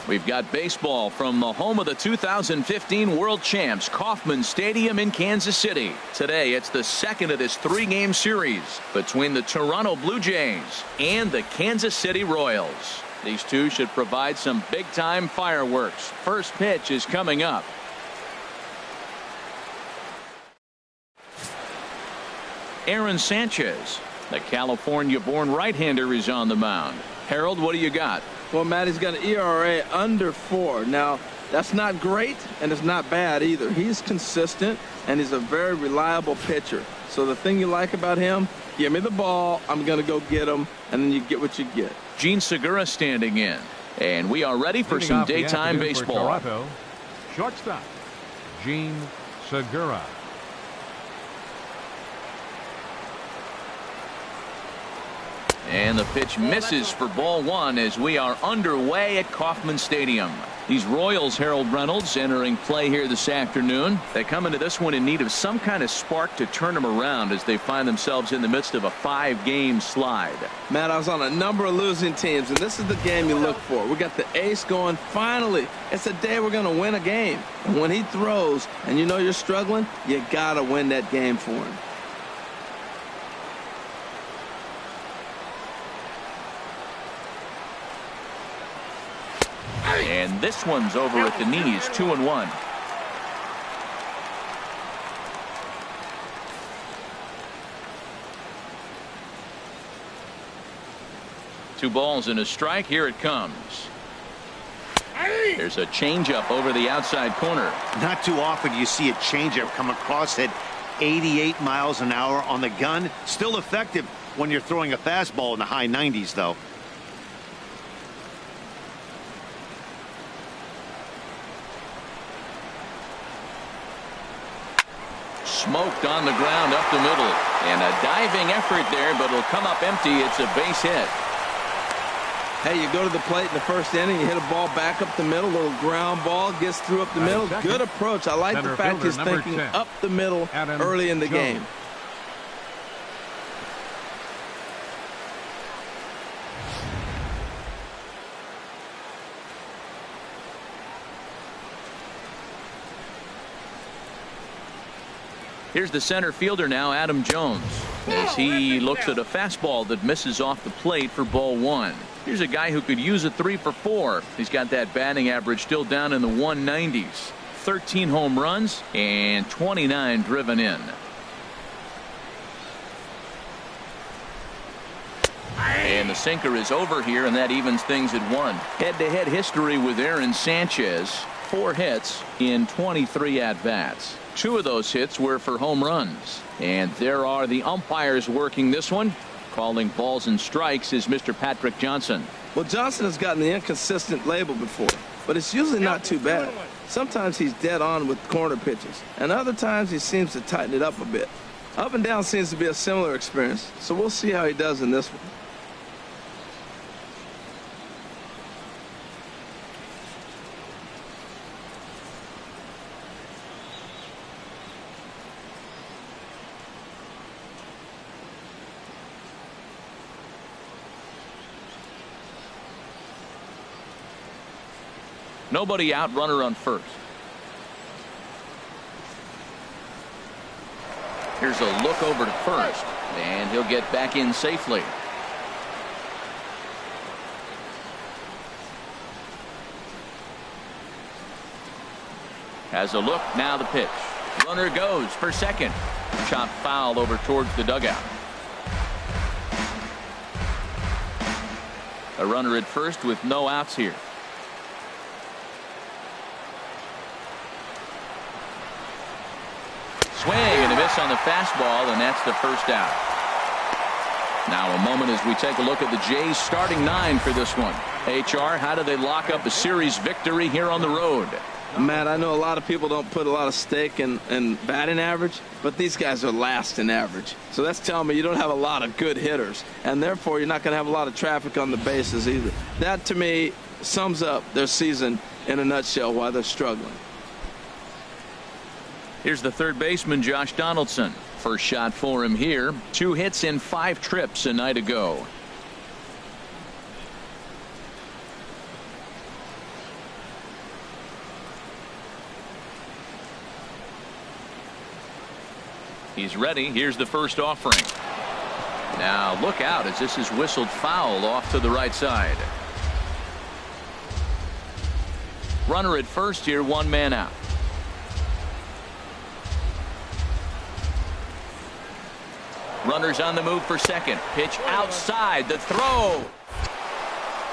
We've got baseball from the home of the 2015 World Champs, Kauffman Stadium in Kansas City. Today, it's the second of this three-game series between the Toronto Blue Jays and the Kansas City Royals. These two should provide some big-time fireworks. First pitch is coming up. Aaron Sanchez, the California-born right-hander, is on the mound. Harold, what do you got? Well, Matt, he's got an ERA under 4. Now, that's not great, and it's not bad either. He's consistent, and he's a very reliable pitcher. So the thing you like about him, give me the ball, I'm going to go get him, and then you get what you get. Gene Segura standing in, and we are ready for some daytime baseball. Toronto, shortstop, Gene Segura. And the pitch misses for ball one as we are underway at Kauffman Stadium. These Royals, Harold Reynolds, entering play here this afternoon. They come into this one in need of some kind of spark to turn them around as they find themselves in the midst of a 5-game slide. Matt, I was on a number of losing teams, and this is the game you look for. We got the ace going. Finally, it's a day we're going to win a game. And when he throws and you know you're struggling, you got to win that game for him. And this one's over at the knees, 2-1. Two balls and a strike. Here it comes. There's a changeup over the outside corner. Not too often do you see a changeup come across at 88 miles an hour on the gun. Still effective when you're throwing a fastball in the high 90s, though. Smoked on the ground up the middle, and a diving effort there, but it'll come up empty. It's a base hit. Hey, you go to the plate in the first inning, you hit a ball back up the middle, little ground ball, gets through up the middle. Good approach. I like the fact he's thinking up the middle early in the game. Here's the center fielder now, Adam Jones, as he looks at a fastball that misses off the plate for ball one. Here's a guy who could use a 3 for 4. He's got that batting average still down in the 190s. 13 home runs and 29 driven in. And the sinker is over here, and that evens things at 1. Head-to-head history with Aaron Sanchez. 4 hits in 23 at-bats. 2 of those hits were for home runs. And there are the umpires working this one. Calling balls and strikes is Mr. Patrick Johnson. Well, Johnson has gotten the inconsistent label before, but it's usually not too bad. Sometimes he's dead on with corner pitches, and other times he seems to tighten it up a bit. Up and down seems to be a similar experience, so we'll see how he does in this one. Nobody out, runner on first. Here's a look over to first, and he'll get back in safely. Has a look, now the pitch. Runner goes for second. Chop foul over towards the dugout. A runner at first with no outs here. Swing and a miss on the fastball, and that's the first out. Now a moment as we take a look at the Jays starting 9 for this one. HR, how do they lock up a series victory here on the road? Matt, I know a lot of people don't put a lot of stake in batting average, but these guys are last in average. So that's telling me you don't have a lot of good hitters, and therefore you're not going to have a lot of traffic on the bases either. That, to me, sums up their season in a nutshell, why they're struggling. Here's the third baseman, Josh Donaldson. First shot for him here. 2 hits in 5 trips a night ago. He's ready. Here's the first offering. Now look out as this is whistled foul off to the right side. Runner at first here, 1 man out. Runners on the move for second. Pitch outside. The throw.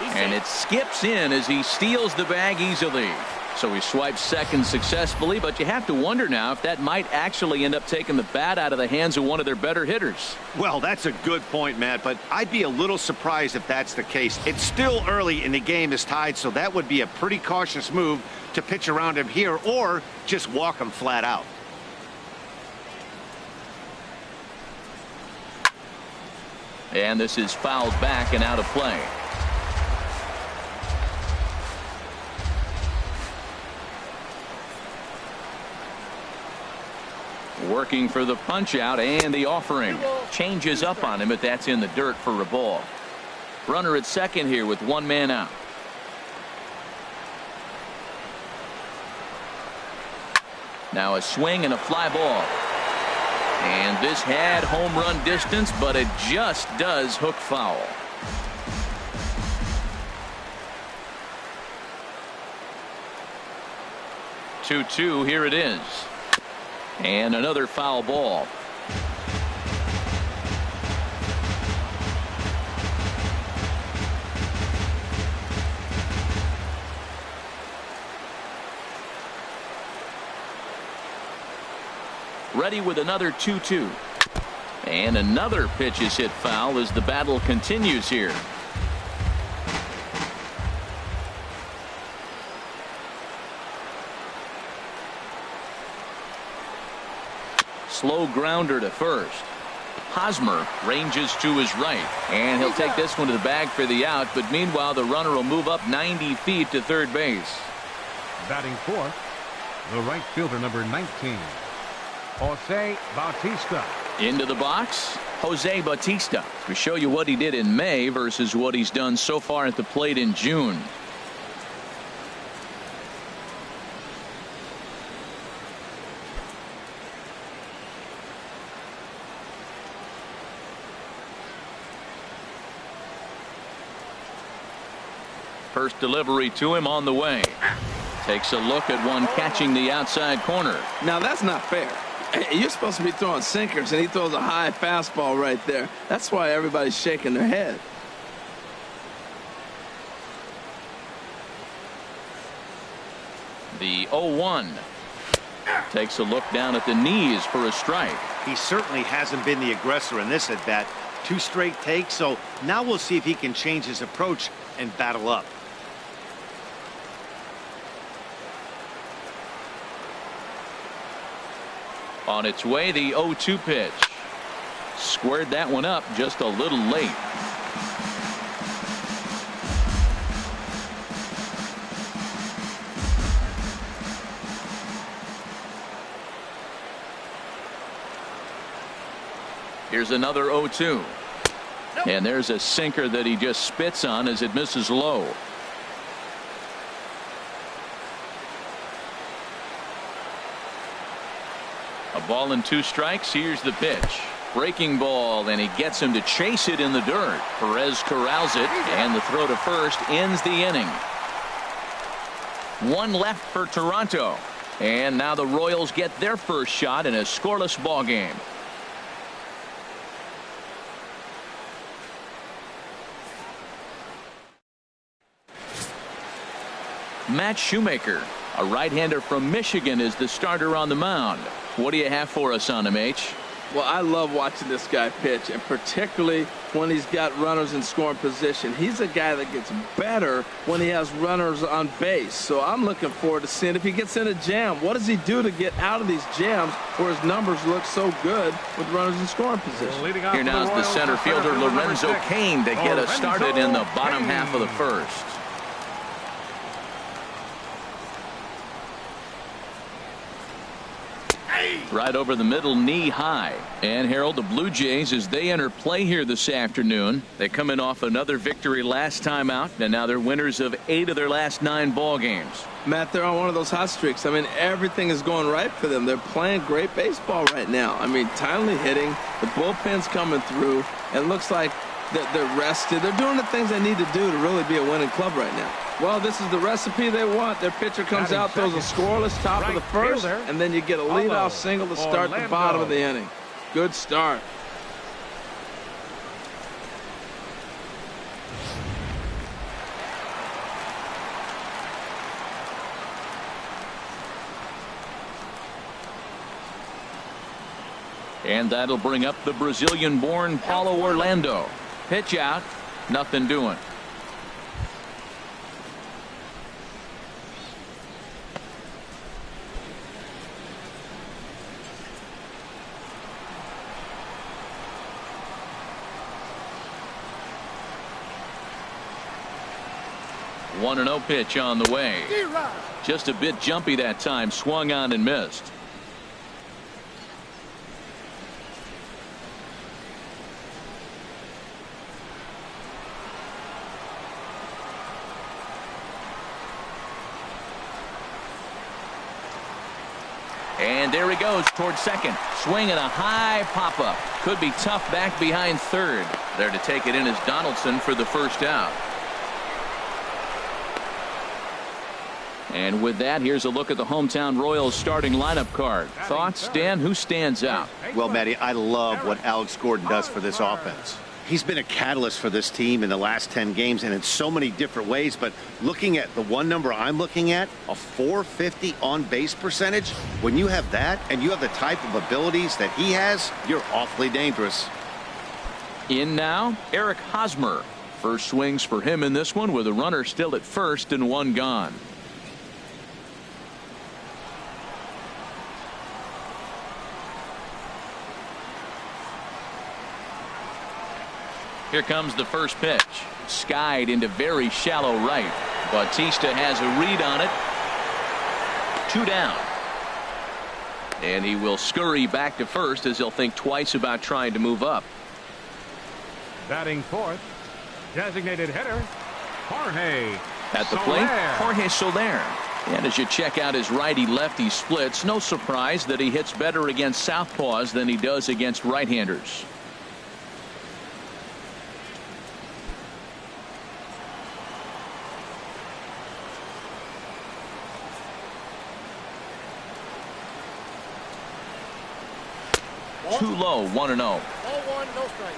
And it skips in as he steals the bag easily. So he swipes second successfully, but you have to wonder now if that might actually end up taking the bat out of the hands of one of their better hitters. Well, that's a good point, Matt, but I'd be a little surprised if that's the case. It's still early and the game is tied, so that would be a pretty cautious move to pitch around him here or just walk him flat out. And this is fouled back and out of play. Working for the punch out and the offering. Changes up on him, but that's in the dirt for a ball. Runner at second here with 1 man out. Now a swing and a fly ball. And this had home run distance, but it just does hook foul. Two, here it is. And another foul ball. Ready with another 2-2. And another pitch is hit foul as the battle continues here. Slow grounder to first. Hosmer ranges to his right, and he'll take this one to the bag for the out, but meanwhile the runner will move up 90 feet to third base. Batting fourth, the right fielder, number 19, Jose Bautista. Into the box, Jose Bautista, to show you what he did in May versus what he's done so far at the plate in June. First delivery to him on the way. Takes a look at one catching the outside corner. Now that's not fair. You're supposed to be throwing sinkers, and he throws a high fastball right there. That's why everybody's shaking their head. The 0-1. Takes a look down at the knees for a strike. He certainly hasn't been the aggressor in this at bat. 2 straight takes, so now we'll see if he can change his approach and battle up. On its way, the 0-2 pitch. Squared that one up just a little late. Here's another 0-2. And there's a sinker that he just spits on as it misses low. A ball and 2 strikes. Here's the pitch. Breaking ball, and he gets him to chase it in the dirt. Perez corrals it, and the throw to first ends the inning. 1 left for Toronto. And now the Royals get their first shot in a scoreless ball game. Matt Shoemaker, a right-hander from Michigan, is the starter on the mound. What do you have for us on him, H? Well, I love watching this guy pitch, and particularly when he's got runners in scoring position. He's a guy that gets better when he has runners on base. So I'm looking forward to seeing if he gets in a jam. What does he do to get out of these jams where his numbers look so good with runners in scoring position? Here now is the center fielder, Lorenzo Cain, to get us started in the bottom half of the first. Right over the middle, knee high. And Harold, the Blue Jays, as they enter play here this afternoon, they come in off another victory last time out, and now they're winners of 8 of their last 9 ball games. Matt, they're on one of those hot streaks. I mean, everything is going right for them. They're playing great baseball right now. I mean, timely hitting, the bullpen's coming through, and it looks like they're rested. They're doing the things they need to do to really be a winning club right now. Well, this is the recipe they want. Their pitcher comes out, throws a scoreless top of the first, and then you get a leadoff single to start the bottom of the inning. Good start. And that'll bring up the Brazilian-born Paulo Orlando. Pitch out, nothing doing. One 1-0 pitch on the way. Just a bit jumpy that time, swung on and missed. And there he goes towards second. Swinging a high pop-up. Could be tough back behind third. There to take it in is Donaldson for the first out. And with that, here's a look at the hometown Royals starting lineup card. Thoughts, Dan? Who stands out? Well, Matty, I love what Alex Gordon does for this offense. He's been a catalyst for this team in the last 10 games and in so many different ways. But looking at the one number I'm looking at, a .450 on-base percentage, when you have that and you have the type of abilities that he has, you're awfully dangerous. In now, Eric Hosmer. First swings for him in this one with a runner still at first and 1 gone. Here comes the first pitch. Skied into very shallow right. Bautista has a read on it. 2 down. And he will scurry back to first as he'll think twice about trying to move up. Batting fourth, designated hitter, Jorge at the plate, Jorge Soler. And as you check out his righty-lefty splits, no surprise that he hits better against southpaws than he does against right-handers. Too low, 1-0. Ball 1, no strike.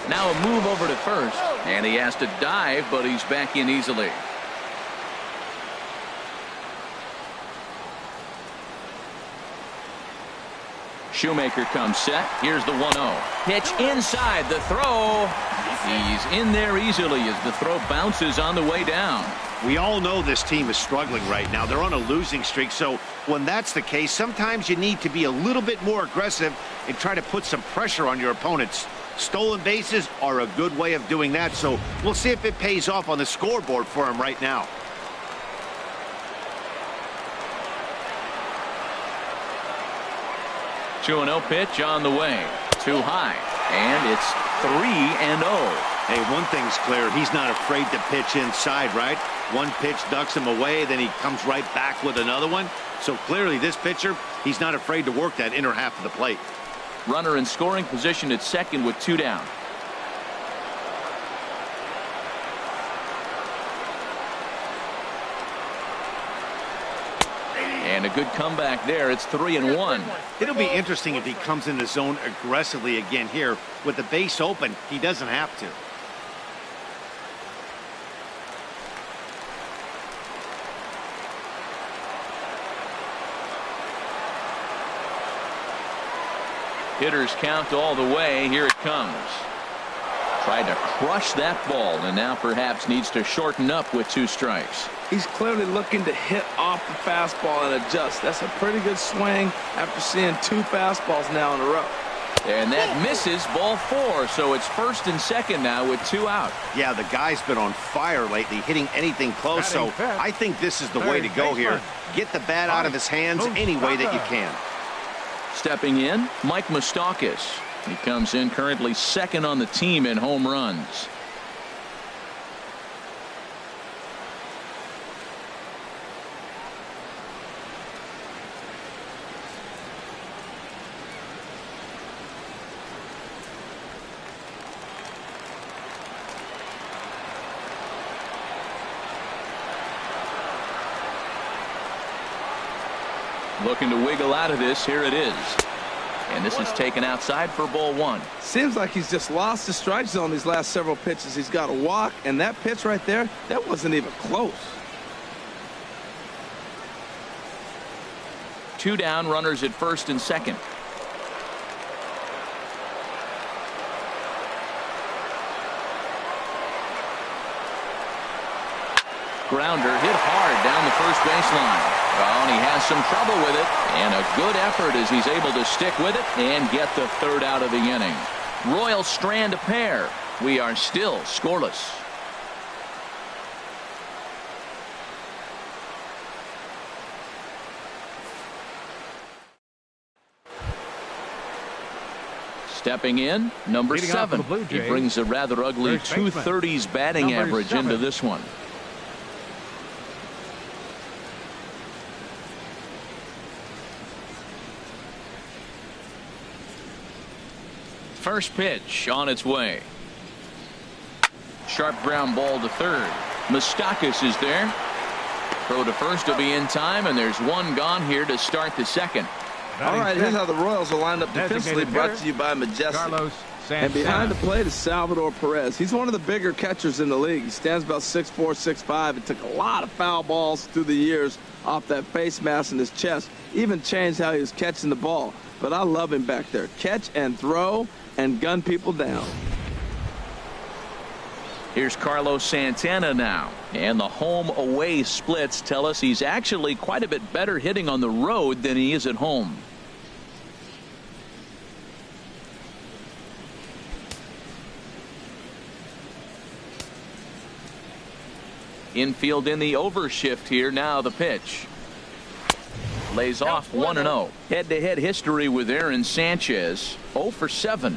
Now a move over to first, and he has to dive, but he's back in easily. Shoemaker comes set. Here's the 1-0. Pitch inside. The throw. He's in there easily as the throw bounces on the way down. We all know this team is struggling right now. They're on a losing streak. So when that's the case, sometimes you need to be a little bit more aggressive and try to put some pressure on your opponents. Stolen bases are a good way of doing that. So we'll see if it pays off on the scoreboard for him right now. 2-0 pitch on the way. Too high. And it's 3-0. Hey, one thing's clear. He's not afraid to pitch inside, right? One pitch ducks him away, then he comes right back with another one. So clearly this pitcher, he's not afraid to work that inner half of the plate. Runner in scoring position at second with 2 down. And a good comeback there. It's 3-1. It'll be interesting if he comes in the zone aggressively again here. With the base open, he doesn't have to. Hitters count all the way. Here it comes. Tried to crush that ball, and now perhaps needs to shorten up with 2 strikes. He's clearly looking to hit off the fastball and adjust. That's a pretty good swing after seeing 2 fastballs now in a row. And that misses, ball 4, so it's 1st and 2nd now with 2 out. Yeah, the guy's been on fire lately, hitting anything close, so I think this is the way to go here. Get the bat out of his hands any way that you can. Stepping in, Mike Moustakas. He comes in currently 2nd on the team in home runs. Looking to wiggle out of this. Here it is. And this is taken outside for ball 1. Seems like he's just lost the strike zone these last several pitches. He's got a walk, and that pitch right there, that wasn't even close. 2 down, runners at 1st and 2nd. Grounder hit hard down the first baseline. Well, and he has some trouble with it, and a good effort as he's able to stick with it and get the 3rd out of the inning. Royals strand a pair. We are still scoreless. Stepping in, number 7. He brings a rather ugly 230s batting average into this one. First pitch on its way. Sharp ground ball to 3rd. Moustakas is there. Throw to 1st will be in time, and there's 1 gone here to start the 2nd. All right, here's how the Royals are lined up defensively, brought to you by Majestic. And behind the plate is Salvador Perez. He's one of the bigger catchers in the league. He stands about 6'4", 6'5". It took a lot of foul balls through the years off that face mask in his chest. Even changed how he was catching the ball. But I love him back there. Catch and throw and gun people down. Here's Carlos Santana now. And the home-away splits tell us he's actually quite a bit better hitting on the road than he is at home. Infield in the overshift here. Now the pitch. Lays off 1-0. Head-to-head history with Aaron Sanchez. 0 for 7.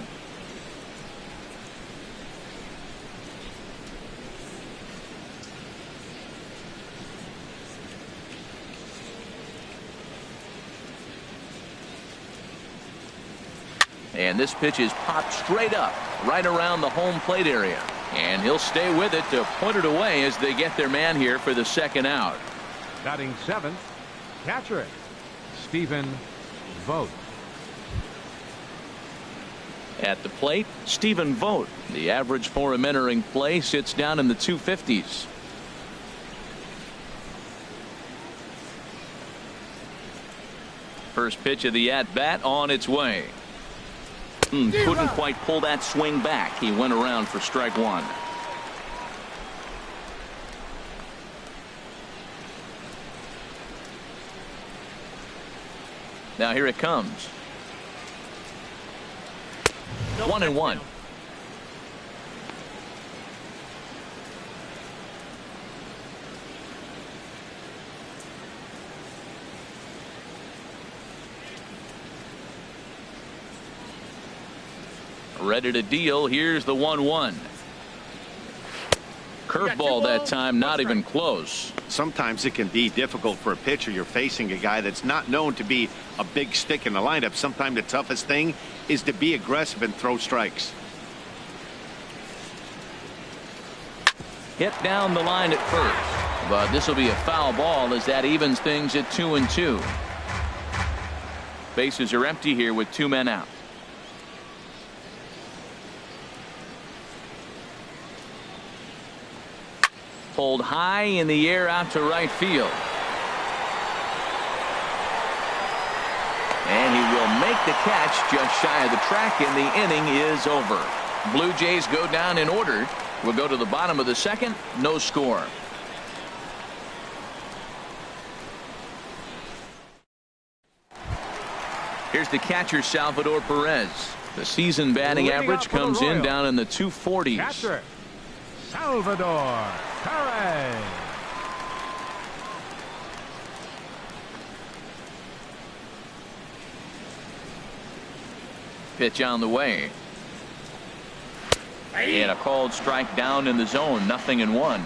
And this pitch is popped straight up right around the home plate area. And he'll stay with it to put it away as they get their man here for the 2nd out. Batting 7th, catcher, Stephen Vogt. At the plate, Stephen Vogt. The average for him entering play sits down in the 250s. First pitch of the at-bat on its way. Couldn't quite pull that swing back. He went around for strike 1. Now here it comes. 1-1. Ready to deal. Here's the 1-1. Curveball that time, not even close. Sometimes it can be difficult for a pitcher. You're facing a guy that's not known to be a big stick in the lineup. Sometimes the toughest thing is to be aggressive and throw strikes. Hit down the line at first, but this will be a foul ball as that evens things at 2-2. Bases are empty here with 2 men out. Pulled high in the air out to right field. And he will make the catch just shy of the track, and the inning is over. Blue Jays go down in order. We'll go to the bottom of the second. No score. Here's the catcher, Salvador Perez. The season batting average comes in down in the 240s. Catcher, Salvador Perez. Pitch on the way. And a called strike down in the zone. 0-1.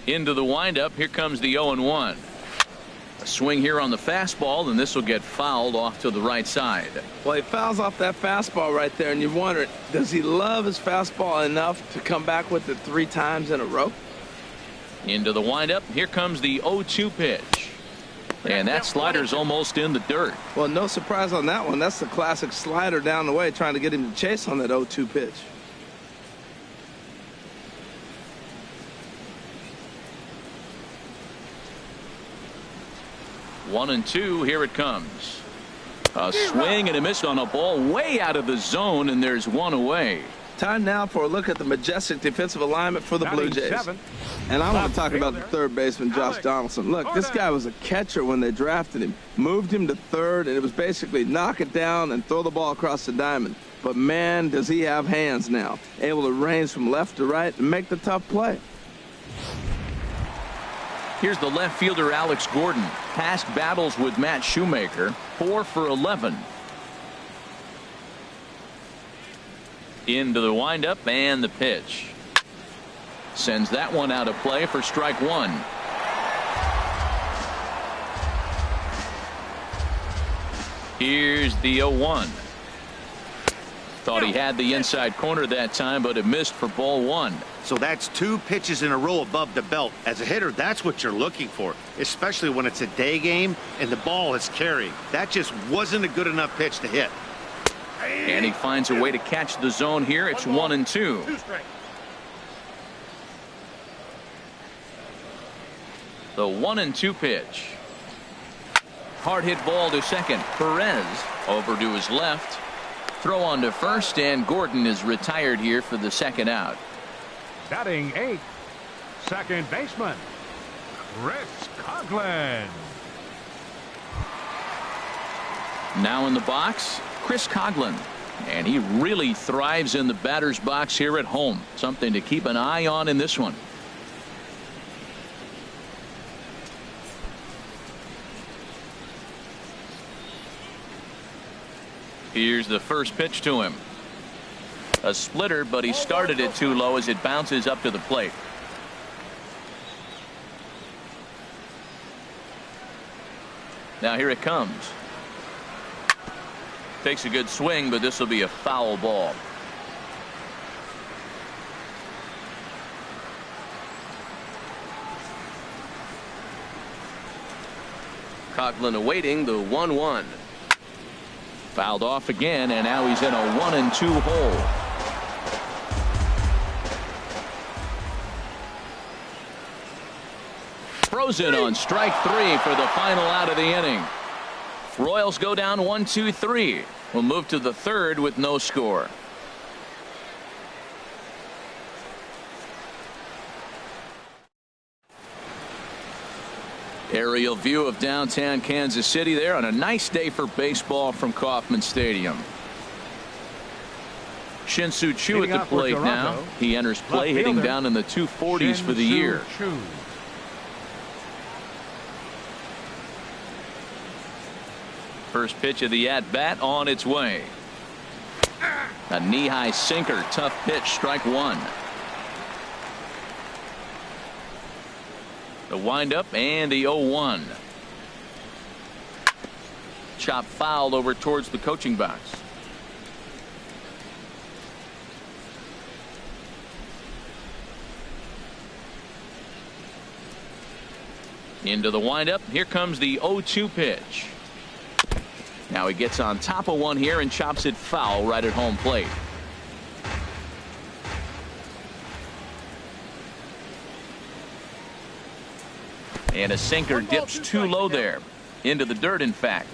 Into the windup. Here comes the 0-1. A swing here on the fastball, and this will get fouled off to the right side. Well, he fouls off that fastball right there, and you wonder, does he love his fastball enough to come back with it 3 times in a row? Into the windup. Here comes the 0-2 pitch. And that slider's almost in the dirt. Well, no surprise on that one. That's the classic slider down the way, trying to get him to chase on that 0-2 pitch. One and two. Here it comes. A swing and a miss on a ball way out of the zone, and there's one away. Time now for a look at the majestic defensive alignment for the Blue Jays. And I want to talk about the third baseman, Josh Donaldson. Look, this guy was a catcher when they drafted him. Moved him to third, and it was basically knock it down and throw the ball across the diamond. But, man, does he have hands now. Able to range from left to right and make the tough play. Here's the left fielder, Alex Gordon. Past battles with Matt Shoemaker, 4 for 11. Into the windup and the pitch. Sends that one out of play for strike one. Here's the 0-1. Thought he had the inside corner that time, but it missed for ball one. So that's 2 pitches in a row above the belt. As a hitter, that's what you're looking for, especially when it's a day game and the ball is carrying. That just wasn't a good enough pitch to hit. And he finds a way to catch the zone here. It's 1 and 2. The 1 and 2 pitch. Hard hit ball to second. Perez over to his left. Throw on to first, and Gordon is retired here for the second out. Batting 8th, second baseman, Chris Coughlin. Now in the box, Chris Coughlin. And he really thrives in the batter's box here at home. Something to keep an eye on in this one. Here's the first pitch to him. A splitter, but he started it too low as it bounces up to the plate. Now here it comes. Takes a good swing, but this will be a foul ball. Coughlin awaiting the 1-1. Fouled off again, and now he's in a 1 and 2 hole. Frozen on strike 3 for the final out of the inning. Royals go down 1-2-3. We'll move to the third with no score. Aerial view of downtown Kansas City there on a nice day for baseball from Kauffman Stadium. Shin-Soo Choo at the plate now. He enters play hitting down in the 240s for the year. First pitch of the at-bat on its way. A knee-high sinker, tough pitch, strike one. The windup and the 0-1. Chop fouled over towards the coaching box. Into the windup. Here comes the 0-2 pitch. Now he gets on top of one here and chops it foul right at home plate. And a sinker dips too low there. Into the dirt, in fact.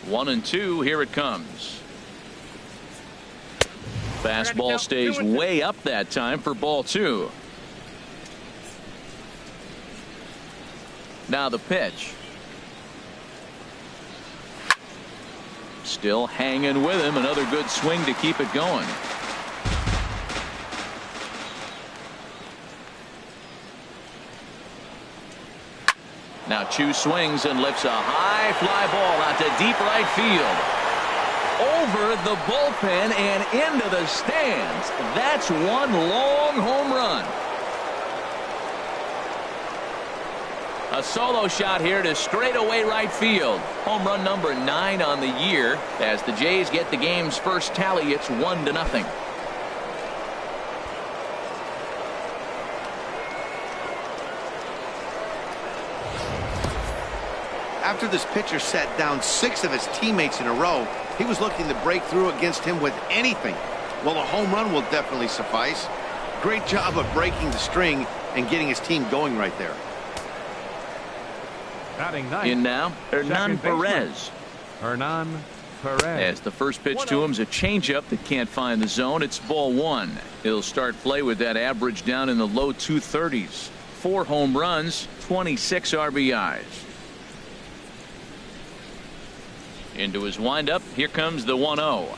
1-2. Here it comes. Fastball stays way up that time for ball 2. Now the pitch. Still hanging with him. Another good swing to keep it going. Now Chu swings and lifts a high fly ball out to deep right field. Over the bullpen and into the stands. That's one long home run. A solo shot here to straightaway right field. Home run number 9 on the year. As the Jays get the game's first tally, it's 1-0. After this pitcher sat down 6 of his teammates in a row, he was looking to break through against him with anything. Well, a home run will definitely suffice. Great job of breaking the string and getting his team going right there. In now, Hernan Perez. Hernan Perez. As the first pitch to him is a changeup that can't find the zone. It's ball 1. He'll start play with that average down in the low 230s. 4 home runs, 26 RBIs. Into his windup. Here comes the 1-0.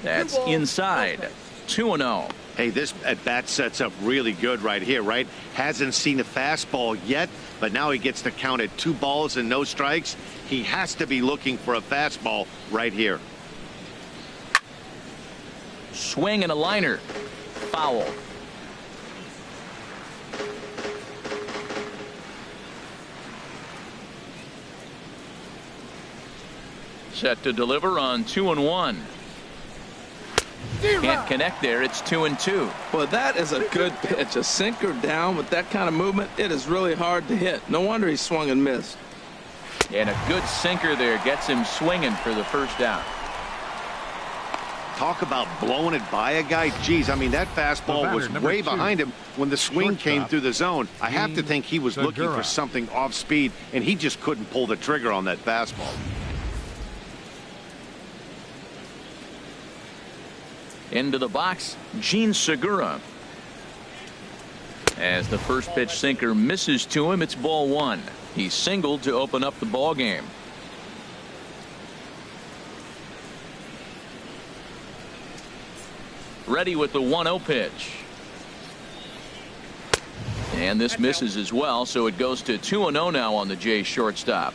That's inside. 2-0. Hey, this at bat sets up really good right here, right? Hasn't seen a fastball yet, but now he gets to count at 2 balls and no strikes. He has to be looking for a fastball right here. Swing and a liner. Foul. Set to deliver on 2-1. Can't connect there. It's 2-2. Well, that is a good pitch. A sinker down with that kind of movement. It is really hard to hit. No wonder he swung and missed. And a good sinker there gets him swinging for the first out. Talk about blowing it by a guy. Geez, I mean, that fastball was way behind him when the swing came through the zone. I have to think he was looking for something off speed, and he just couldn't pull the trigger on that fastball. Into the box, Gene Segura. As the first pitch sinker misses to him, it's ball 1. He singled to open up the ball game. Ready with the 1-0 pitch. And this misses as well, so it goes to 2-0 now on the Jays shortstop.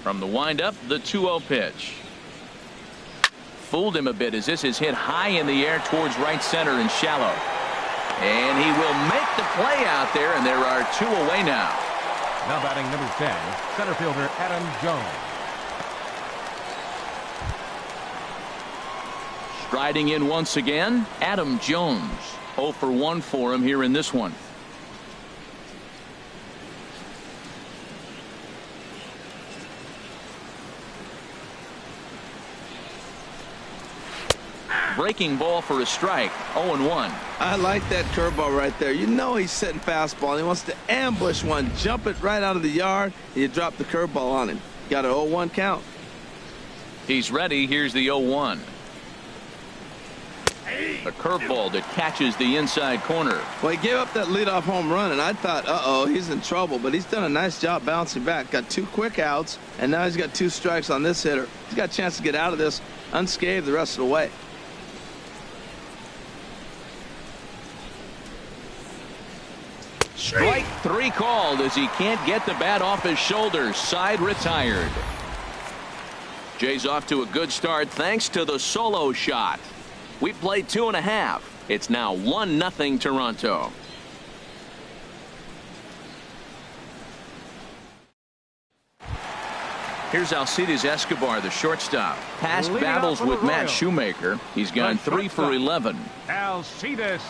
From the windup, the 2-0 pitch. Fooled him a bit as this is hit high in the air towards right center and shallow. And he will make the play out there, and there are 2 away now. Now batting number 10, center fielder Adam Jones. Striding in once again, Adam Jones. 0 for 1 for him here in this one. Breaking ball for a strike. 0-1. I like that curveball right there. You know he's setting fastball. He wants to ambush one, jump it right out of the yard, and you drop the curveball on him. Got an 0-1 count. He's ready. Here's the 0-1. A curveball that catches the inside corner. Well, he gave up that leadoff home run, and I thought, uh-oh, he's in trouble. But he's done a nice job bouncing back. Got 2 quick outs, and now he's got 2 strikes on this hitter. He's got a chance to get out of this unscathed the rest of the way. Strike 3 called as he can't get the bat off his shoulders. Side retired. Jay's off to a good start thanks to the solo shot. We played 2.5. It's now 1-0 Toronto. Here's Alcides Escobar, the shortstop. Past battles with Matt Shoemaker. He's gone 3 for 11. Alcides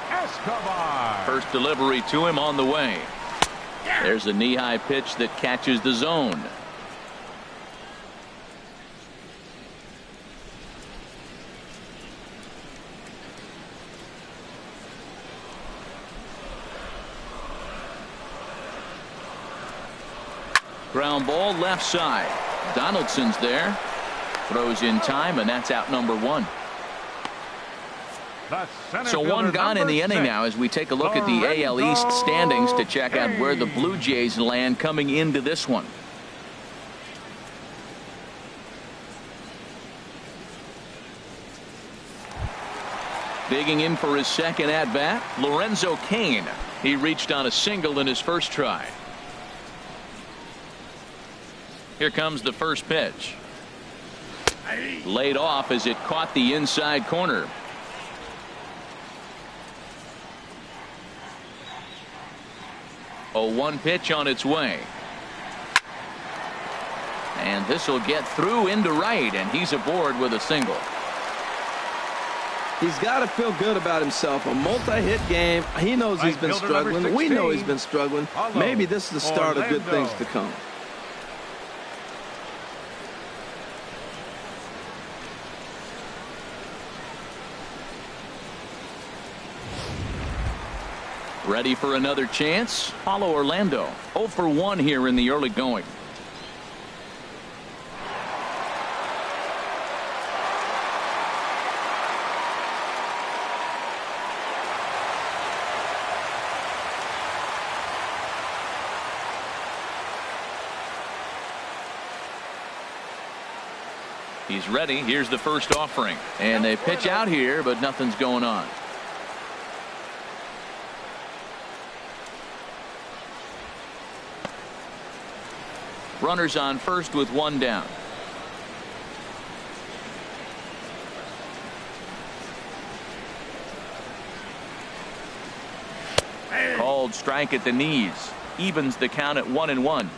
Escobar. First delivery to him on the way. There's a knee-high pitch that catches the zone. Ground ball left side. Donaldson's there. Throws in time, and that's out number 1. So one gone in the inning now as we take a look at the AL East standings to check out where the Blue Jays land coming into this one. Digging in for his second at-bat, Lorenzo Cain. He reached on a single in his first try. Here comes the first pitch. Laid off as it caught the inside corner. A 1 pitch on its way. And this will get through into right, and he's aboard with a single. He's got to feel good about himself. A multi-hit game. He knows he's been struggling. We know he's been struggling. Maybe this is the start of good things to come. Ready for another chance? Follow Orlando. 0 for 1 here in the early going. He's ready. Here's the first offering. And they pitch out here, but nothing's going on. Runners on first with 1 down. Called strike at the knees. Evens the count at 1-1.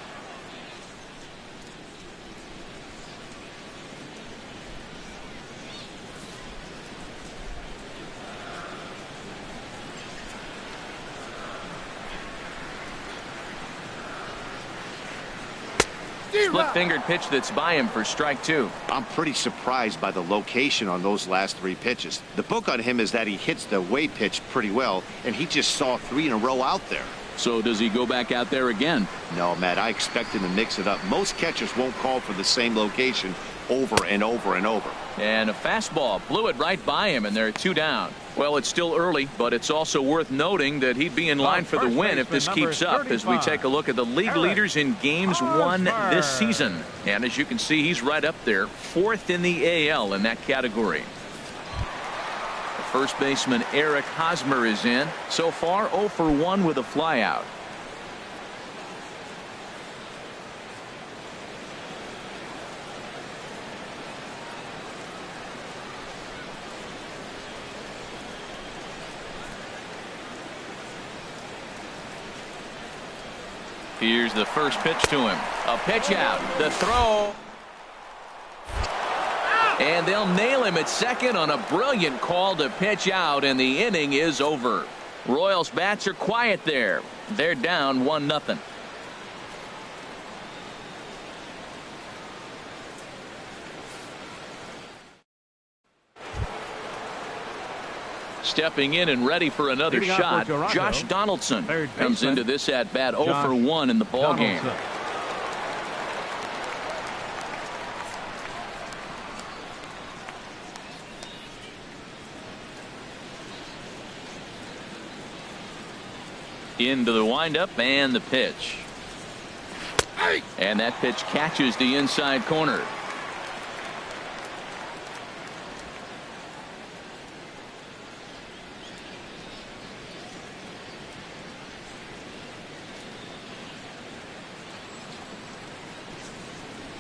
Split-fingered pitch that's by him for strike 2. I'm pretty surprised by the location on those last 3 pitches. The book on him is that he hits the away pitch pretty well, and he just saw 3 in a row out there. So does he go back out there again? No, Matt, I expect him to mix it up. Most catchers won't call for the same location over and over and over. And a fastball blew it right by him, and they're 2 down. Well, it's still early, but it's also worth noting that he'd be in line for the win if this keeps up as we take a look at the league leaders in games won this season. And as you can see, he's right up there, 4th in the AL in that category. The first baseman Eric Hosmer is in. So far 0 for 1 with a flyout. Here's the first pitch to him. A pitch out. The throw. And they'll nail him at second on a brilliant call to pitch out, and the inning is over. Royals bats are quiet there. They're down 1-0. Stepping in and ready for another shot, Josh Donaldson comes into this at bat 0 for 1 in the ball game. Into the windup and the pitch. And that pitch catches the inside corner.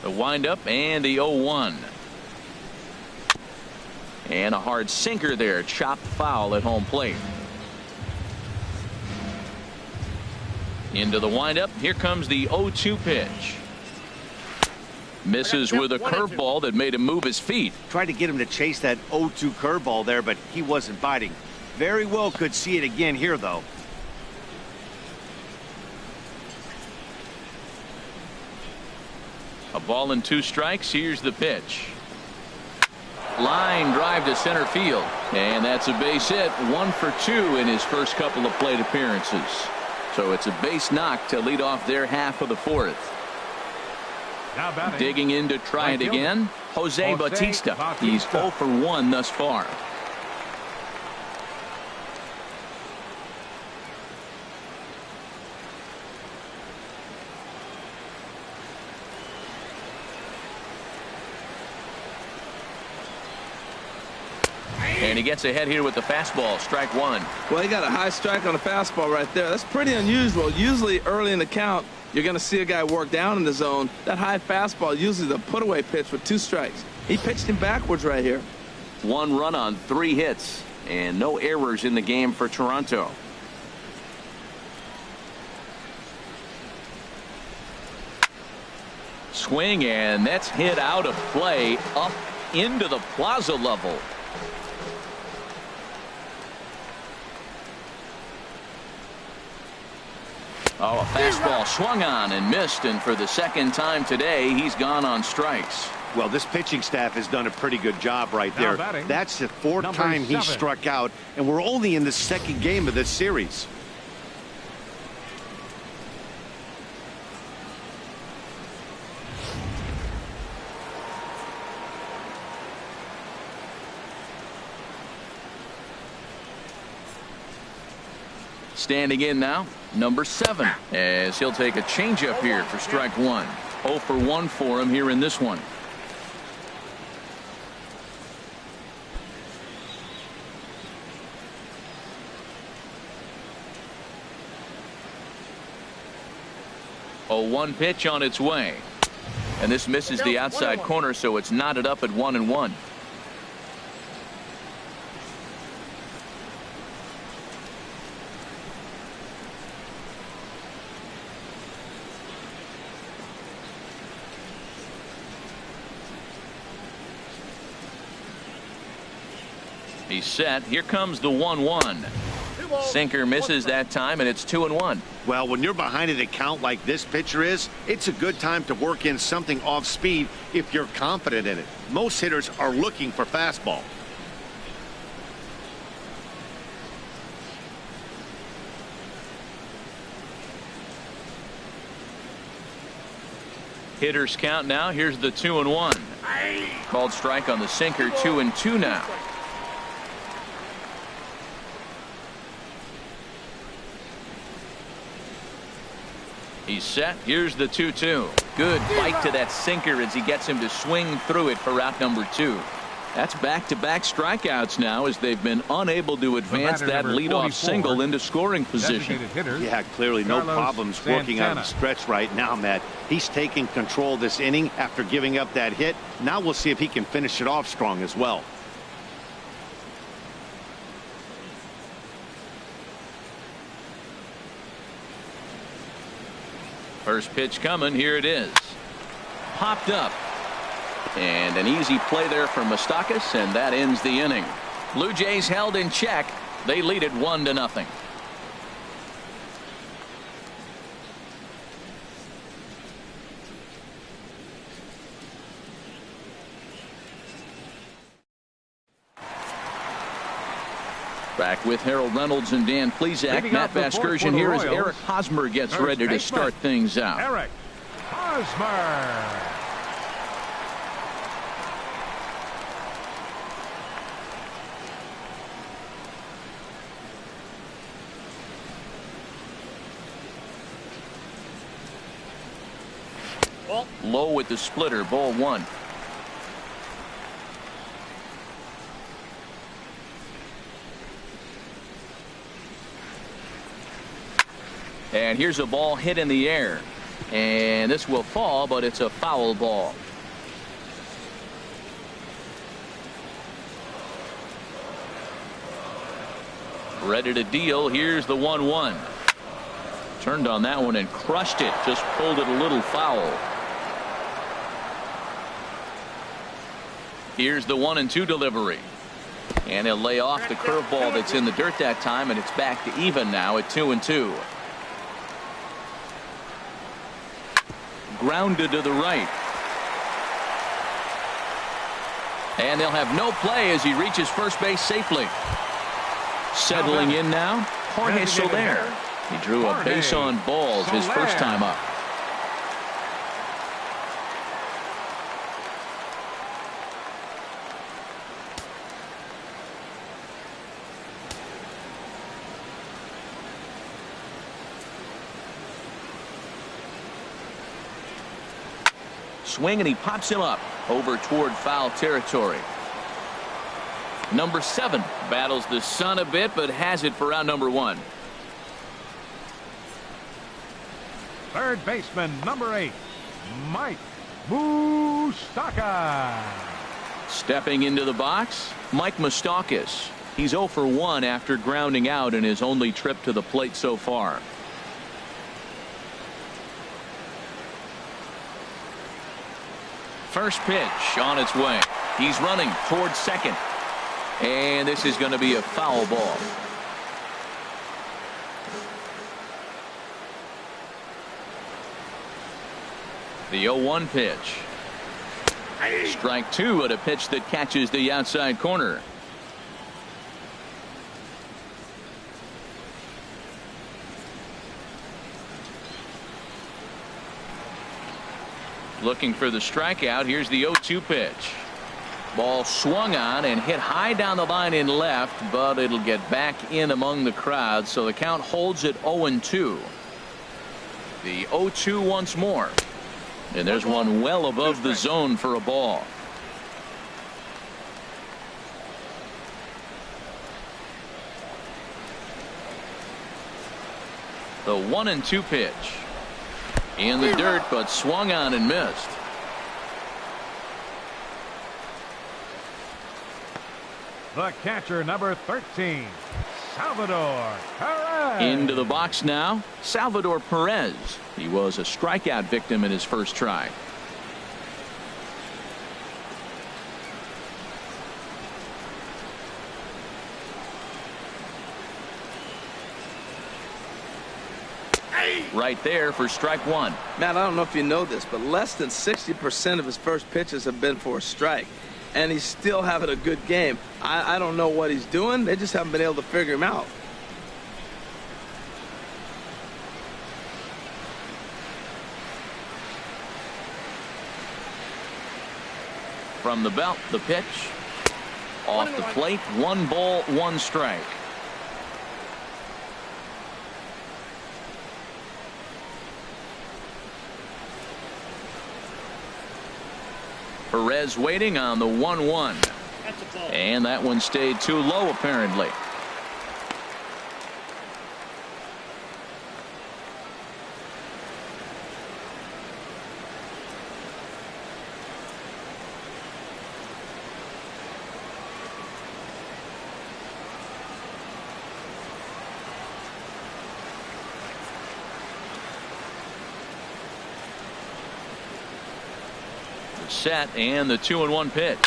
The windup and the 0-1. And a hard sinker there, chopped foul at home plate. Into the windup. Here comes the 0-2 pitch. Misses with a curveball that made him move his feet. Tried to get him to chase that 0-2 curveball there, but he wasn't biting. Very well could see it again here, though. A ball and 2 strikes. Here's the pitch. Line drive to center field. And that's a base hit. 1 for 2 in his first couple of plate appearances. So it's a base knock to lead off their half of the 4th. Now batting. Digging in to try Right it again, Jose Bautista. He's 0 for 1 thus far. And he gets ahead here with the fastball, strike one. Well, he got a high strike on the fastball right there. That's pretty unusual. Usually early in the count, you're going to see a guy work down in the zone. That high fastball, usually the put-away pitch with 2 strikes. He pitched him backwards right here. 1 run on 3 hits, and no errors in the game for Toronto. Swing, and that's hit out of play up into the plaza level. Oh, a fastball swung on and missed, and for the second time today, he's gone on strikes. Well, this pitching staff has done a pretty good job right there. That's the 4th time he struck out, and we're only in the 2nd game of this series. Standing in now, number 7, as he'll take a changeup here for strike 1. 0 for 1 for him here in this one. A 1 pitch on its way, and this misses the outside corner, so it's knotted up at 1-1. He's set. Here comes the 1-1. Sinker misses that time, and it's 2-1. Well, when you're behind an account like this pitcher is, it's a good time to work in something off speed if you're confident in it. Most hitters are looking for fastball. Hitters count now. Here's the 2-1. Called strike on the sinker. 2-2 now. He's set. Here's the 2-2. Good bite to that sinker as he gets him to swing through it for out number 2. That's back-to-back strikeouts now as they've been unable to advance that leadoff single into scoring position. Yeah, clearly no problems working on the stretch right now, Matt. He's taking control of this inning after giving up that hit. Now we'll see if he can finish it off strong as well. First pitch coming. Here it is. Popped up. And an easy play there from Moustakas, and that ends the inning. Blue Jays held in check. They lead it 1-0. Back with Harold Reynolds and Dan Plesac. Matt Vasgersian here as Eric Hosmer gets ready to start things out. Eric Hosmer. Low with the splitter. Ball 1. And here's a ball hit in the air, and this will fall, but it's a foul ball. Ready to deal. Here's the 1-1. Turned on that one and crushed it. Just pulled it a little foul. Here's the 1-2 delivery. And he'll lay off the curveball that's in the dirt that time, and it's back to even now at 2-2. Grounded to the right. And they'll have no play as he reaches first base safely. Settling in now, Jorge Soler. He drew a base on balls his first time up. Swing, and he pops him up over toward foul territory. Number 7 battles the sun a bit, but has it for out number 1. Third baseman, number 8, Mike Moustakas. Stepping into the box, Mike Moustakas. He's 0 for 1 after grounding out in his only trip to the plate so far. First pitch on its way. He's running towards second. And this is going to be a foul ball. The 0-1 pitch. Strike 2 at a pitch that catches the outside corner. Looking for the strikeout. Here's the 0-2 pitch. Ball swung on and hit high down the line in left, but it'll get back in among the crowd, so the count holds at 0-2. The 0-2 once more. And there's one well above the zone for a ball. The 1-2 pitch. In the dirt, but swung on and missed. The catcher, number 13, Salvador Perez. Into the box now, Salvador Perez. He was a strikeout victim in his first try. Right there for strike 1. Matt, I don't know if you know this, but less than 60% of his first pitches have been for a strike. And he's still having a good game. I don't know what he's doing. They just haven't been able to figure him out. From the belt, the pitch. Off the plate, 1 ball, 1 strike. Perez waiting on the 1-1. And that one stayed too low, apparently. Set, and the 2-1 pitch.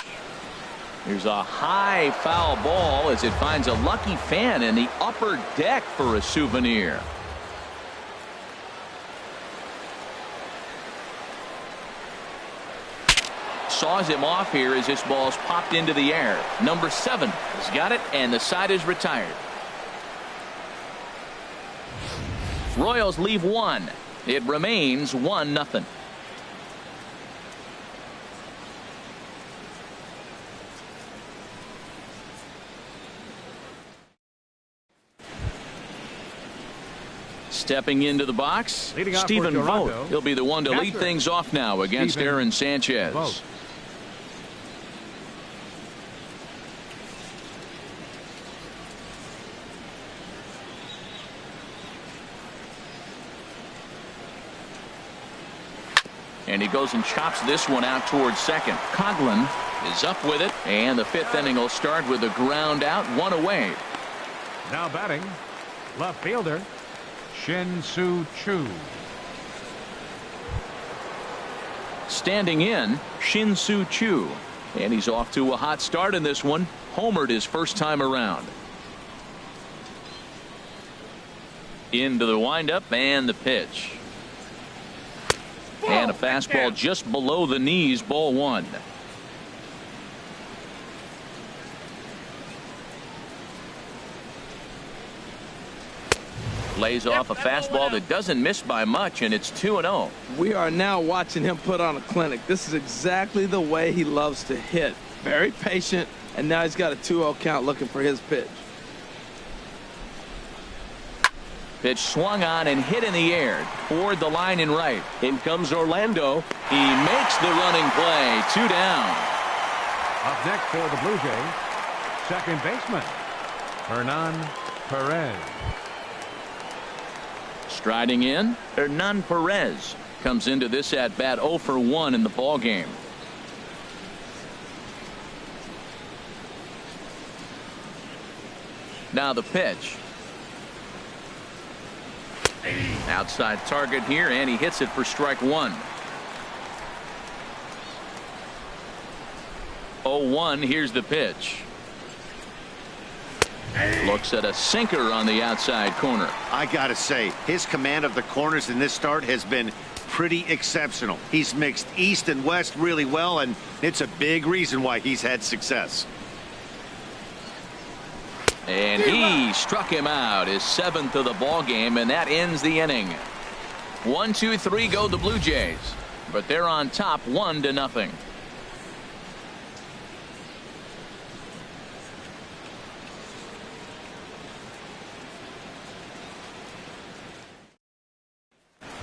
Here's a high foul ball as it finds a lucky fan in the upper deck for a souvenir. Saws him off here as this ball's popped into the air. Number 7 has got it, and the side is retired. Royals leave 1. It remains 1-0. Stepping into the box, Stephen Vogt. He'll be the one to lead things off now against Aaron Sanchez. Vogt. And he goes and chops this one out towards second. Coughlin is up with it, and the 5th inning will start with a ground out, 1 away. Now batting, left fielder, Shin-Soo Choo. Standing in, Shin-Soo Choo. And he's off to a hot start in this one. Homered his first time around. Into the windup and the pitch. And a fastball just below the knees, ball 1. Lays off a fastball that doesn't miss by much, and it's 2-0. We are now watching him put on a clinic. This is exactly the way he loves to hit. Very patient, and now he's got a 2-0 count looking for his pitch. Pitch swung on and hit in the air toward the line and right. In comes Orlando. He makes the running play. 2 down. Up next for the Blue Jays, second baseman, Hernan Perez. Striding in, Hernan Perez comes into this at bat 0 for 1 in the ball game. Now the pitch. Outside target here, and he hits it for strike 1. 0-1. Here's the pitch. Looks at a sinker on the outside corner. I gotta say, his command of the corners in this start has been pretty exceptional. He's mixed east and west really well, and it's a big reason why he's had success. And he struck him out, his 7th of the ball game, and that ends the inning. 1, 2, 3 go the Blue Jays, but they're on top 1-0.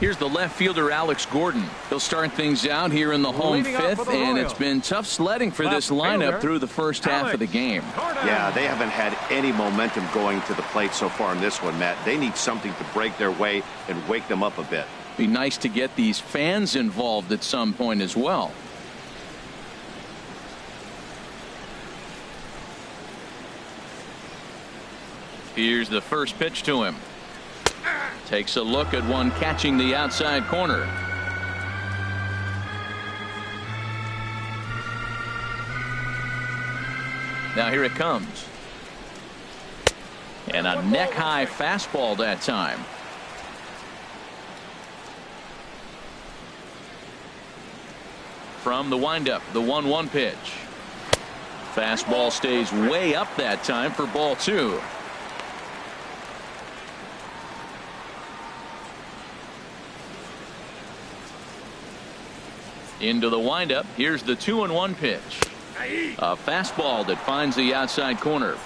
Here's the left fielder, Alex Gordon. He'll start things out here in the home 5th, and it's been tough sledding for this lineup through the first half of the game. Yeah, they haven't had any momentum going to the plate so far in this one, Matt. They need something to break their way and wake them up a bit. Be nice to get these fans involved at some point as well. Here's the first pitch to him. Takes a look at one catching the outside corner. Now here it comes. And a neck-high fastball that time. From the windup, the 1-1 pitch. Fastball stays way up that time for ball 2. Into the windup. Here's the 2-1 pitch. A fastball that finds the outside corner.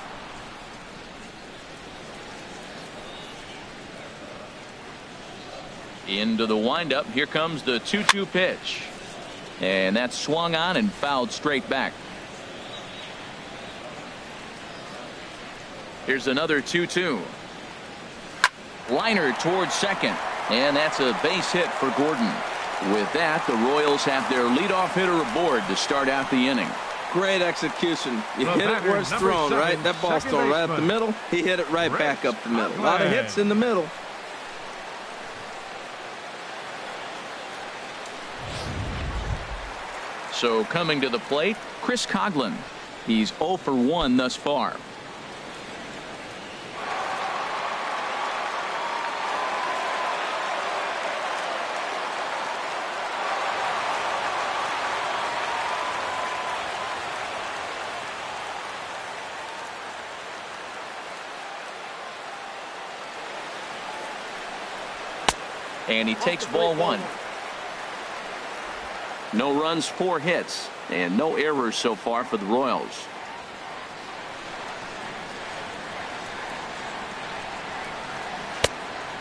Into the windup. Here comes the 2-2 pitch. And that's swung on and fouled straight back. Here's another 2-2. Liner towards second. And that's a base hit for Gordon. With that, the Royals have their leadoff hitter aboard to start out the inning. Great execution. You hit it where it's thrown, right? That ball's thrown right up the middle. He hit it right back up the middle. A lot of hits in the middle. So coming to the plate, Chris Coghlan. He's 0 for 1 thus far. And he takes ball 1. No runs, 4 hits, and no errors so far for the Royals.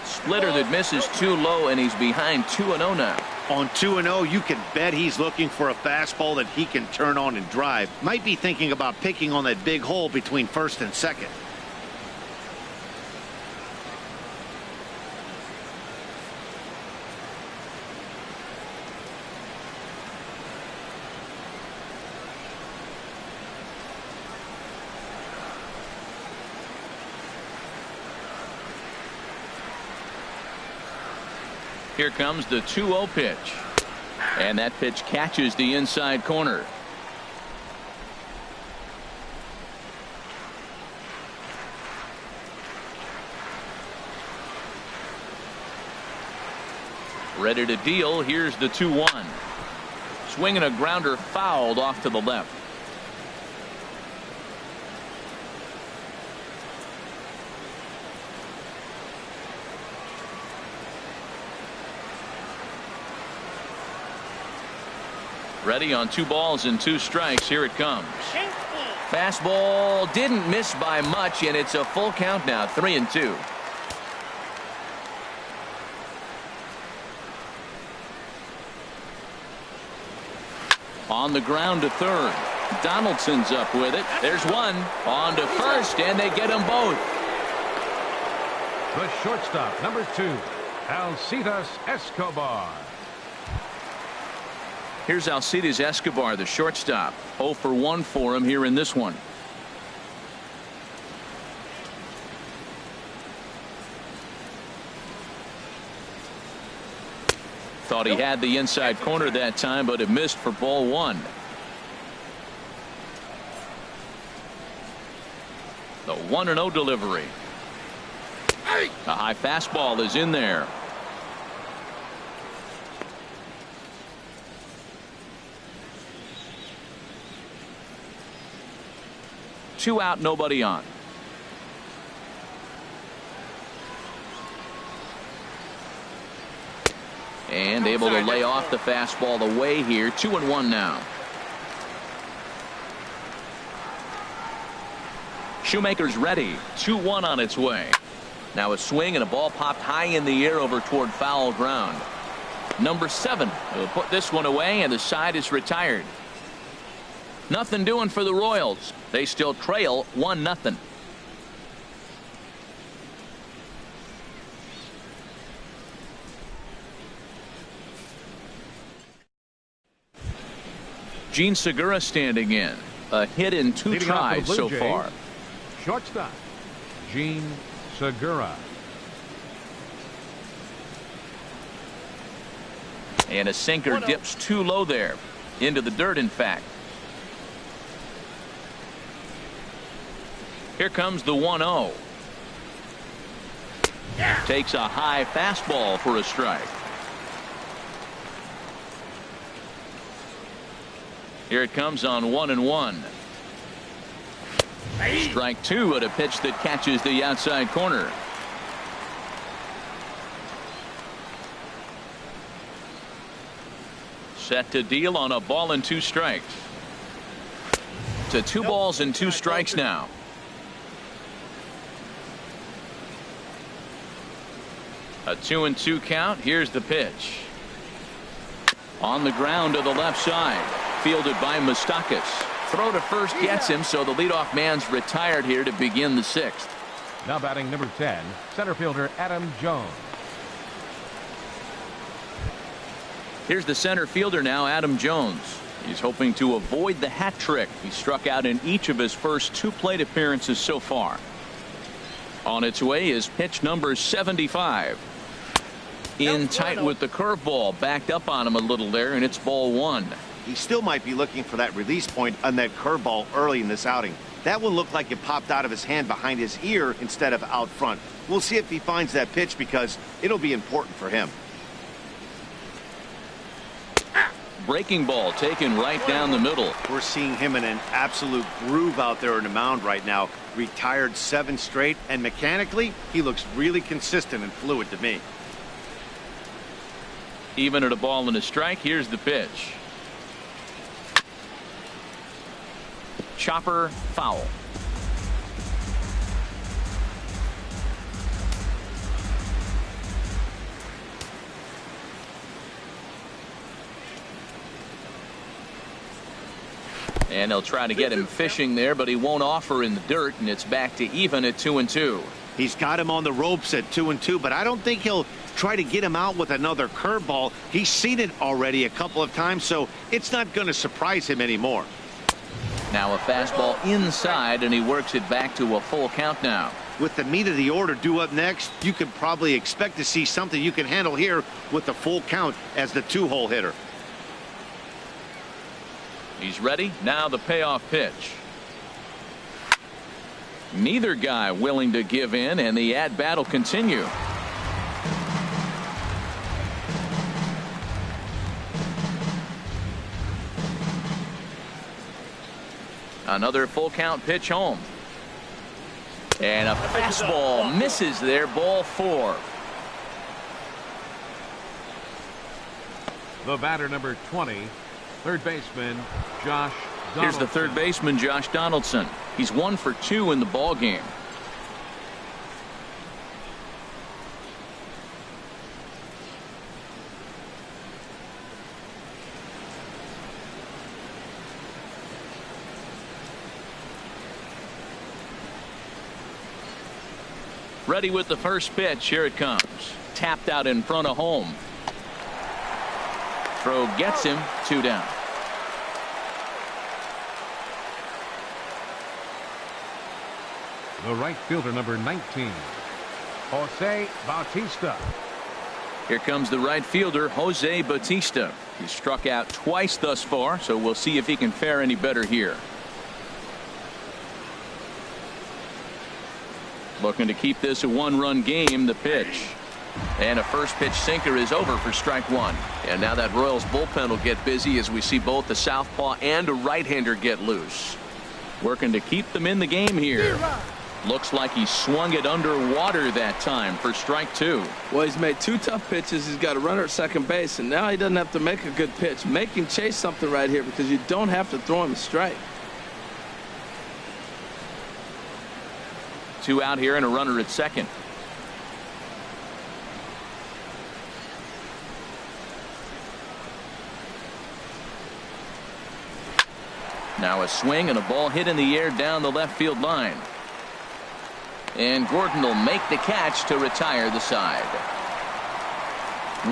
Splitter that misses too low, and he's behind 2-0 now. On 2-0, you can bet he's looking for a fastball that he can turn on and drive. Might be thinking about picking on that big hole between first and second. Here comes the 2-0 pitch. And that pitch catches the inside corner. Ready to deal. Here's the 2-1. Swinging a grounder fouled off to the left. Ready on 2 balls and 2 strikes. Here it comes. Fastball didn't miss by much, and it's a full count now, 3-2. On the ground to third. Donaldson's up with it. There's one. On to first, and they get them both. The shortstop, number 2, Alcides Escobar. Here's Alcides Escobar, the shortstop. 0 for 1 for him here in this one. Thought he had the inside corner that time, but it missed for ball 1. The 1-0 delivery. A high fastball is in there. Two out, nobody on. And able to lay off the fastball away here. 2-1 now. Shoemaker's ready. 2-1 on its way. Now a swing and a ball popped high in the air over toward foul ground. Number 7 will put this one away, and the side is retired. Nothing doing for the Royals. They still trail 1-0. Gene Segura standing in. A hit in 2 tries so far. Shortstop, Gene Segura. And a sinker dips too low there. Into the dirt, in fact. Here comes the 1-0. Takes a high fastball for a strike. Here it comes on 1-1. Strike 2 at a pitch that catches the outside corner. Set to deal on a ball and 2 strikes. To 2 balls and 2 strikes now. A 2-2 count. Here's the pitch. On the ground to the left side. Fielded by Moustakas. Throw to first gets him, so the leadoff man's retired here to begin the 6th. Now batting number 10, center fielder Adam Jones. Here's the center fielder now, Adam Jones. He's hoping to avoid the hat trick. He struck out in each of his first 2 plate appearances so far. On its way is pitch number 75. In tight with the curveball, backed up on him a little there, and it's ball 1. He still might be looking for that release point on that curveball early in this outing. That one looked like it popped out of his hand behind his ear instead of out front. We'll see if he finds that pitch, because it'll be important for him. Breaking ball taken right down the middle. We're seeing him in an absolute groove out there in the mound right now. Retired 7 straight, and mechanically, he looks really consistent and fluid to me. Even at a ball and a strike, here's the pitch. Chopper, foul. And they'll try to get him fishing there, but he won't offer in the dirt, and it's back to even at 2-2. He's got him on the ropes at 2-2, but I don't think he'll try to get him out with another curveball. He's seen it already a couple of times, so it's not going to surprise him anymore. Now a fastball inside, and he works it back to a full count now. With the meat of the order due up next, you can probably expect to see something you can handle here with the full count as the 2-hole hitter. He's ready. Now the payoff pitch. Neither guy willing to give in, and the at-bat will continue. Another full count pitch home. And a fastball misses there, ball 4. The batter number 20, third baseman Josh Donaldson. Here's the third baseman, Josh Donaldson. He's 1 for 2 in the ball game. Ready with the first pitch. Here it comes. Tapped out in front of home. Throw gets him. 2 down. The right fielder, number 19, Jose Bautista. Here comes the right fielder, Jose Bautista. He's struck out twice thus far, so we'll see if he can fare any better here. Looking to keep this a 1-run game. The pitch. And a first pitch sinker is over for strike 1. And now that Royals bullpen will get busy as we see both the southpaw and a right-hander get loose. Working to keep them in the game here. Looks like he swung it underwater that time for strike 2. Well, he's made 2 tough pitches. He's got a runner at second base, and now he doesn't have to make a good pitch. Make him chase something right here because you don't have to throw him a strike. 2 out here and a runner at second. Now a swing and a ball hit in the air down the left field line. And Gordon will make the catch to retire the side.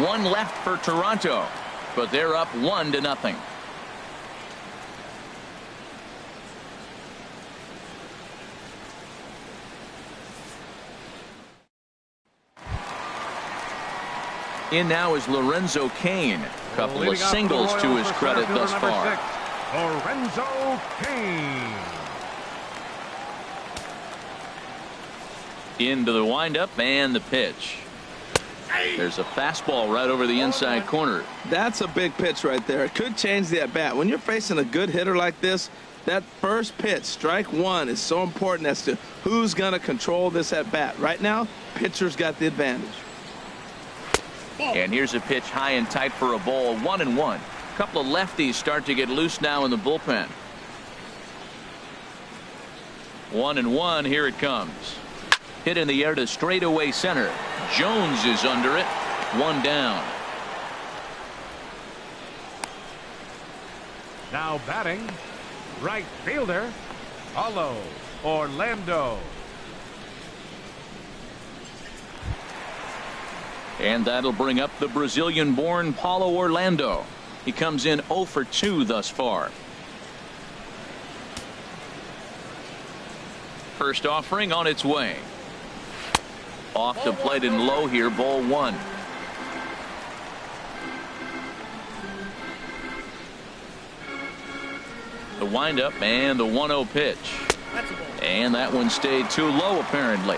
1 left for Toronto, but they're up 1-0. In now is Lorenzo Cain. Couple of singles to his credit thus far. 6, Lorenzo Cain. Into the windup and the pitch. There's a fastball right over the inside corner. That's a big pitch right there. It could change the at bat. When you're facing a good hitter like this, that first pitch, strike 1, is so important as to who's going to control this at bat. Right now, pitcher's got the advantage. And here's a pitch high and tight for a ball. 1-1. A couple of lefties start to get loose now in the bullpen. 1-1. Here it comes. Hit in the air to straightaway center. Jones is under it. 1 down. Now batting, right fielder, Orlando. And that'll bring up the Brazilian-born Paulo Orlando. He comes in 0 for 2 thus far. First offering on its way. Off the plate and low here, ball 1. The windup and the 1-0 pitch. And that one stayed too low apparently.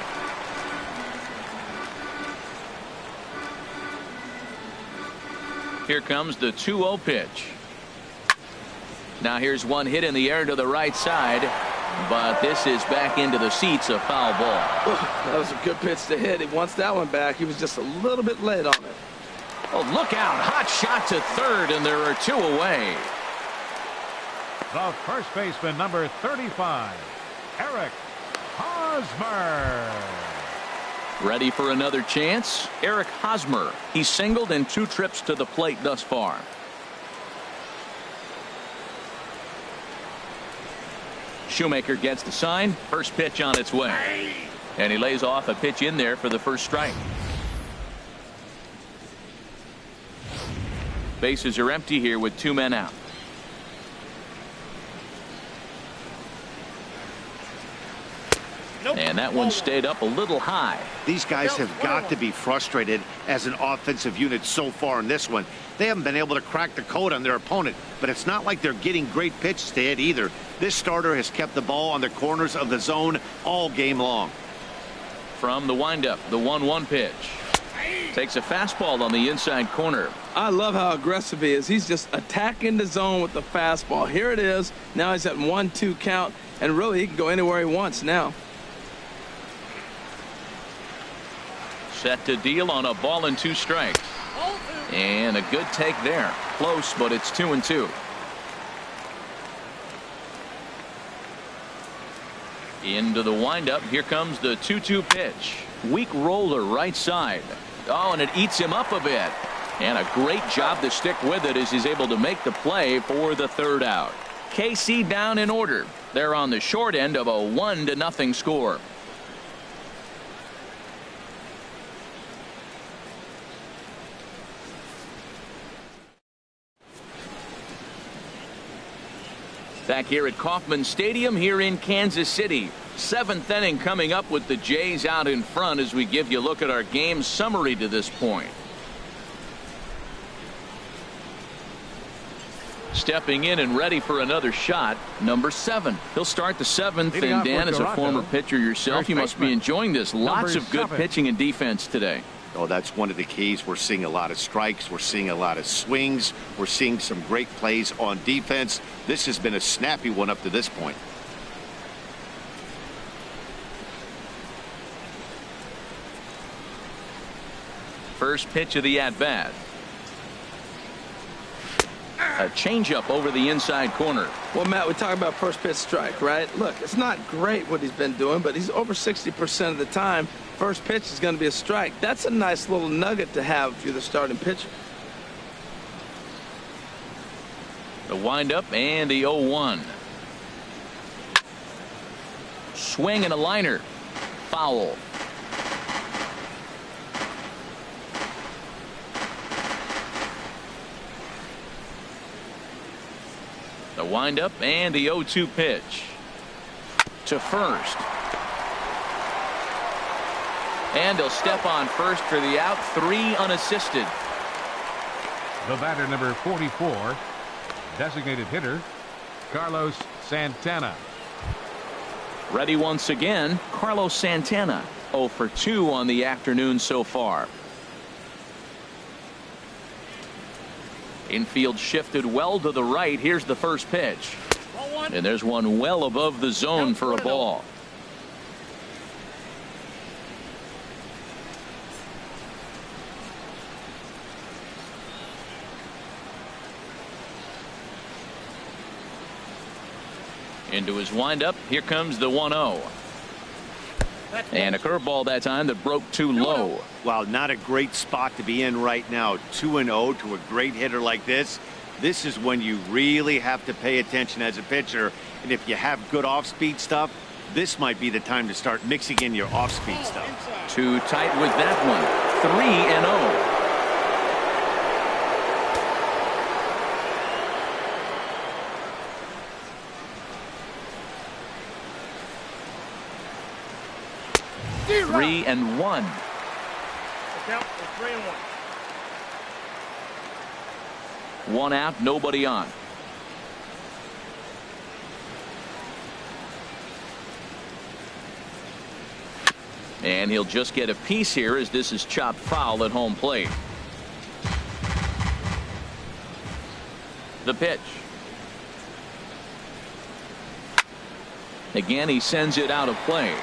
Here comes the 2-0 pitch. Now here's one hit in the air to the right side. But this is back into the seats, a foul ball. That was a good pitch to hit. He wants that one back. He was just a little bit late on it. Oh, look out. Hot shot to third, and there are 2 away. The first baseman, number 35, Eric Hosmer. Ready for another chance? Eric Hosmer. He's singled in 2 trips to the plate thus far. Shoemaker gets the sign. First pitch on its way. And he lays off a pitch in there for the first strike. Bases are empty here with 2 men out. And that one stayed up a little high. These guys have got to be frustrated as an offensive unit so far in this one. They haven't been able to crack the code on their opponent, but it's not like they're getting great pitches to hit either. This starter has kept the ball on the corners of the zone all game long. From the windup, the 1-1 pitch. Takes a fastball on the inside corner. I love how aggressive he is. He's just attacking the zone with the fastball. Here it is. Now he's at 1-2 count, and really he can go anywhere he wants now. Set to deal on a ball and 2 strikes. And a good take there. Close, but it's 2-2. Into the windup. Here comes the 2-2 pitch. Weak roller right side. Oh, and it eats him up a bit. And a great job to stick with it as he's able to make the play for the 3rd out. KC down in order. They're on the short end of a 1-0 score. Back here at Kauffman Stadium here in Kansas City. 7th inning coming up with the Jays out in front as we give you a look at our game summary to this point. Stepping in and ready for another shot, number 7. He'll start the 7th, and Dan, as a former pitcher yourself, you must be enjoying this. Lots of good pitching and defense today. Oh, that's one of the keys. We're seeing a lot of strikes. We're seeing a lot of swings. We're seeing some great plays on defense. This has been a snappy one up to this point. First pitch of the at-bat. A changeup over the inside corner. Well, Matt, we talk about first pitch strike, right? Look, it's not great what he's been doing, but he's over 60% of the time. First pitch is going to be a strike. That's a nice little nugget to have if you're the starting pitcher. The windup and the 0-1. Swing and a liner. Foul. The windup and the 0-2 pitch. To first. And he'll step on first for the out. 3 unassisted. The batter, number 44, designated hitter, Carlos Santana. Ready once again, Carlos Santana. 0 for 2 on the afternoon so far. Infield shifted well to the right. Here's the first pitch. And there's one well above the zone for a ball. Into his windup. Here comes the 1-0. And a curveball that time that broke too low. Wow, not a great spot to be in right now. 2-0 to a great hitter like this. This is when you really have to pay attention as a pitcher. And if you have good off-speed stuff, this might be the time to start mixing in your off-speed stuff. Too tight with that one. 3-0. Three and 1. Count for 3-1. 1 out, nobody on. And he'll just get a piece here as this is chopped foul at home plate. The pitch. Again, he sends it out of play.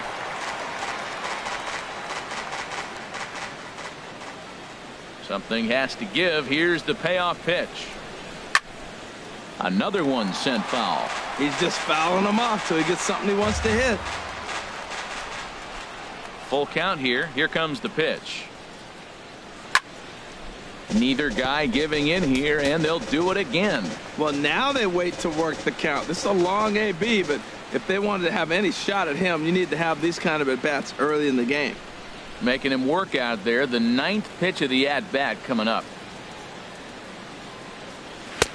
Something has to give. Here's the payoff pitch. Another one sent foul. He's just fouling them off till he gets something he wants to hit. Full count here. Here comes the pitch. Neither guy giving in here, and they'll do it again. Well, now they wait to work the count. This is a long AB, but if they wanted to have any shot at him, you need to have these kind of at-bats early in the game. Making him work out there. The 9th pitch of the at-bat coming up.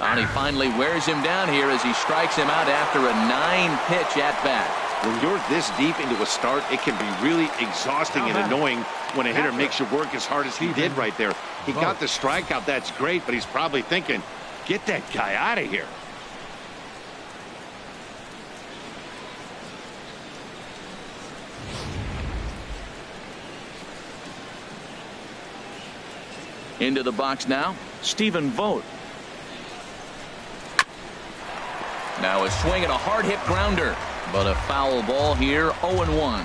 And he finally wears him down here as he strikes him out after a 9-pitch at-bat. When you're this deep into a start, it can be really exhausting and annoying when a hitter makes you work as hard as he did right there. He got the strikeout. That's great, but he's probably thinking, get that guy out of here. Into the box now, Stephen Vogt. Now a swing and a hard hit grounder, but a foul ball here. 0-1.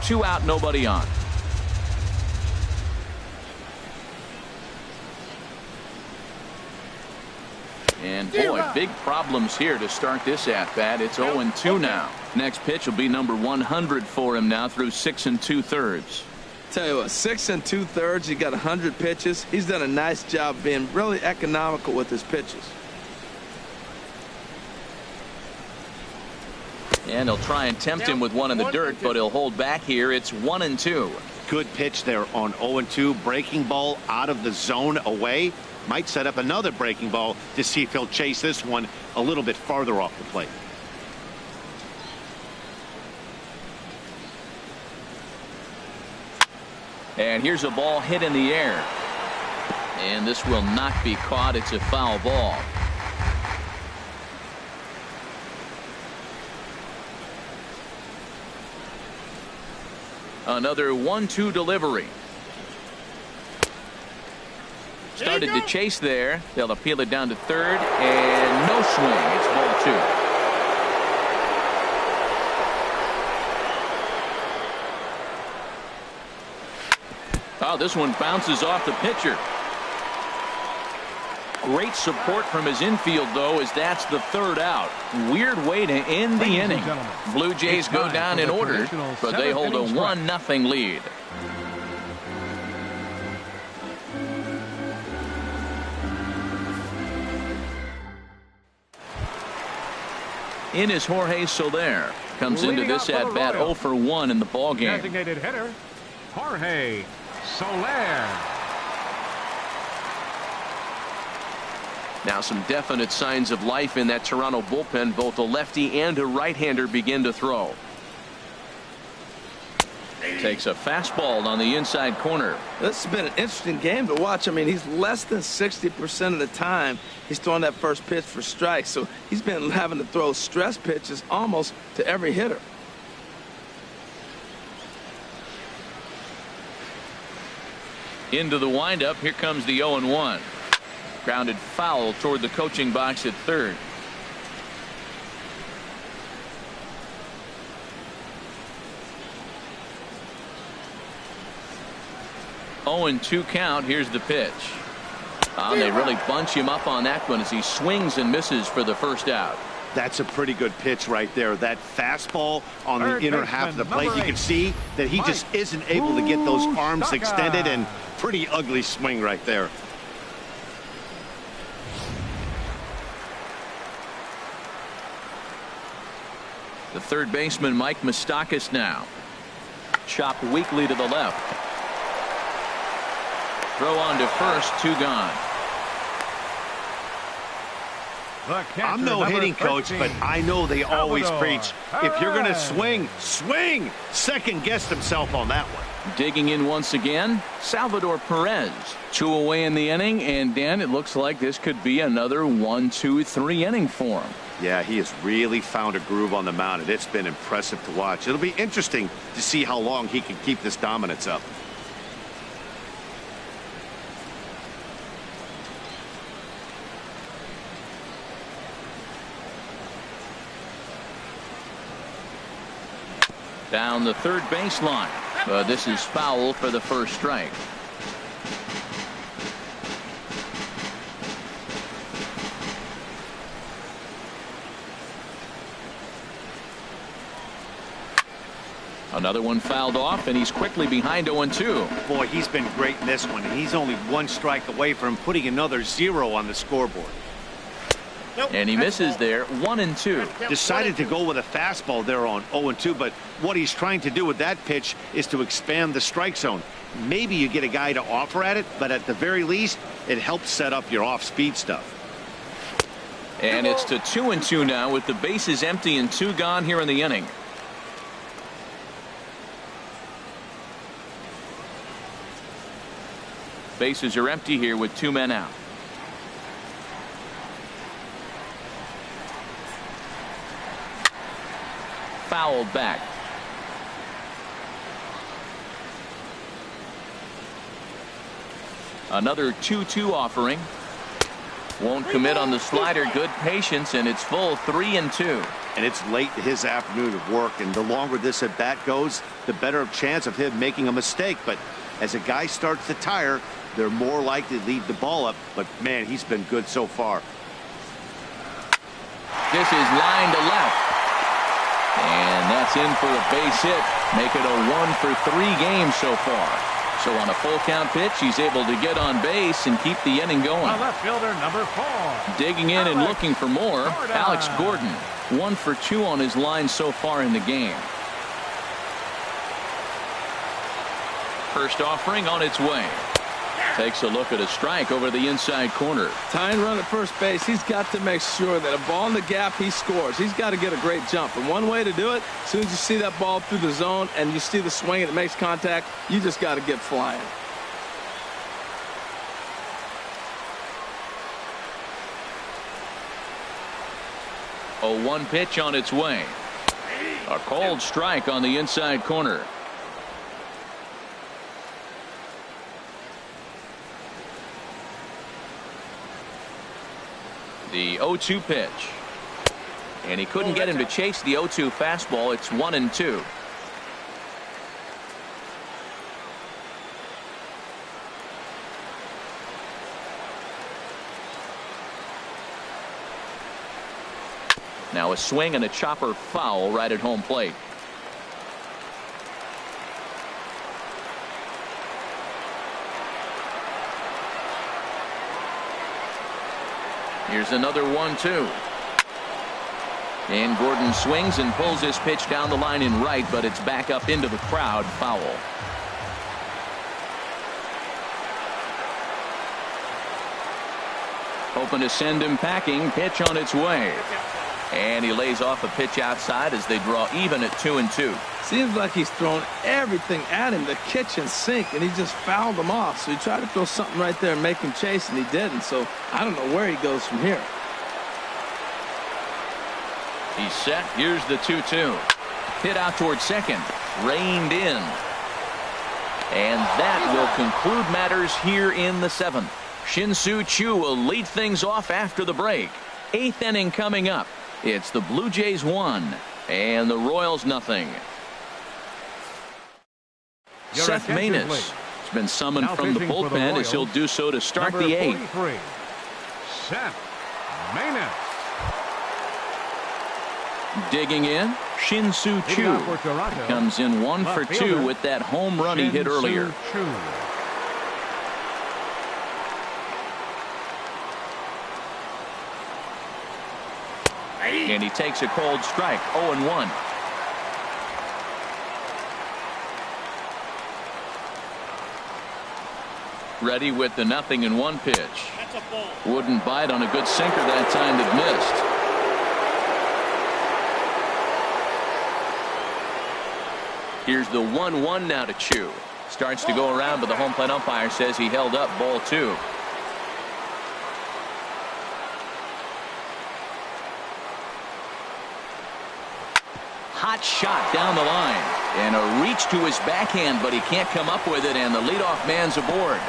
2 out, nobody on. And boy, big problems here to start this at bat. It's 0-2 now. Next pitch will be number 100 for him now through 6 2/3. Tell you what, 6 2/3. He got 100 pitches. He's done a nice job being really economical with his pitches. And he'll try and tempt him with one in the dirt, but he'll hold back here. It's 1-2. Good pitch there on 0-2. Breaking ball out of the zone away. Might set up another breaking ball to see if he'll chase this one a little bit farther off the plate. And here's a ball hit in the air. And this will not be caught. It's a foul ball. Another 1-2 delivery. Started to chase there. They'll appeal it down to third, and no swing. It's ball 2. Oh, this one bounces off the pitcher. Great support from his infield, though, as that's the third out. Weird way to end the inning. Blue Jays go down in order, but they hold a 1-0 lead. In is Jorge Soler. Comes into this at bat 0 for 1 in the ball game. Designated hitter, Jorge Soler. Now some definite signs of life in that Toronto bullpen. Both a lefty and a right-hander begin to throw. Takes a fastball on the inside corner. This has been an interesting game to watch. I mean, he's less than 60% of the time he's throwing that first pitch for strikes. So he's been having to throw stress pitches almost to every hitter. Into the windup. Here comes the 0-1. Grounded foul toward the coaching box at third. 0-2 count. Here's the pitch. And they really bunch him up on that one as he swings and misses for the first out. That's a pretty good pitch right there. That fastball on the inner half of the plate. You can see that he just isn't able to get those arms extended, and pretty ugly swing right there. The third baseman, Mike Moustakas, now. Chopped weakly to the left. Throw on to first, 2 gone. I'm no hitting coach, but I know they always preach, if you're going to swing, swing. Second guessed himself on that one. Digging in once again, Salvador Perez. 2 away in the inning, and Dan, it looks like this could be another 1-2-3 inning for him. Yeah, he has really found a groove on the mound, and it's been impressive to watch. It'll be interesting to see how long he can keep this dominance up. Down the third baseline. This is foul for the first strike. Another one fouled off, and he's quickly behind 0-2. Boy, he's been great in this one, and he's only 1 strike away from putting another 0 on the scoreboard. And he misses there, 1-2. Decided to go with a fastball there on 0-2, but what he's trying to do with that pitch is to expand the strike zone. Maybe you get a guy to offer at it, but at the very least, it helps set up your off-speed stuff. And it's to 2-2 now with the bases empty and 2 gone here in the inning. Bases are empty here with 2 men out. Fouled back. Another 2-2 offering. Won't commit on the slider. Good patience, and it's full 3-2. And it's late in his afternoon of work, and the longer this at bat goes, the better chance of him making a mistake. But as a guy starts to tire, they're more likely to leave the ball up. But man, he's been good so far. This is line to left. And that's in for a base hit. Make it a 1 for 3 games so far. So on a full count pitch, he's able to get on base and keep the inning going. Left fielder number 4. Digging in and looking for more, Alex Gordon. 1 for 2 on his line so far in the game. First offering on its way. Takes a look at a strike over the inside corner. Tying run at first base. He's got to make sure that a ball in the gap, he scores. He's got to get a great jump. And one way to do it, as soon as you see that ball through the zone and you see the swing and it makes contact, you just got to get flying. A 1 pitch on its way. A cold strike on the inside corner. The 0-2 pitch. And he couldn't get him to chase the 0-2 fastball. It's 1-2. Now a swing and a chopper foul right at home plate. Here's another 1-2. And Gordon swings and pulls his pitch down the line in right, but it's back up into the crowd. Foul. Hoping to send him packing. Pitch on its way. And he lays off a pitch outside as they draw even at 2-2. Seems like he's thrown everything at him, the kitchen sink, and he just fouled him off. So he tried to throw something right there and make him chase, and he didn't. So I don't know where he goes from here. He's set. Here's the 2-2. Hit out towards second. Reined in. And that will conclude matters here in the 7th. Shin-Soo Choo will lead things off after the break. 8th inning coming up. It's the Blue Jays 1 and the Royals nothing. Seth Maness has been summoned from the bullpen as he'll do so to start the 8th. Seth Maness. Digging in, Shin-Soo Choo comes in 1 for 2 with that home run he hit earlier. And he takes a cold strike. 0-1. Ready with the 0-1 pitch. Wouldn't bite on a good sinker that time that missed. Here's the 1-1 now to Choo. Starts to go around, but the home plate umpire says he held up. Ball 2. Hot shot down the line. And a reach to his backhand, but he can't come up with it, and the leadoff man's aboard.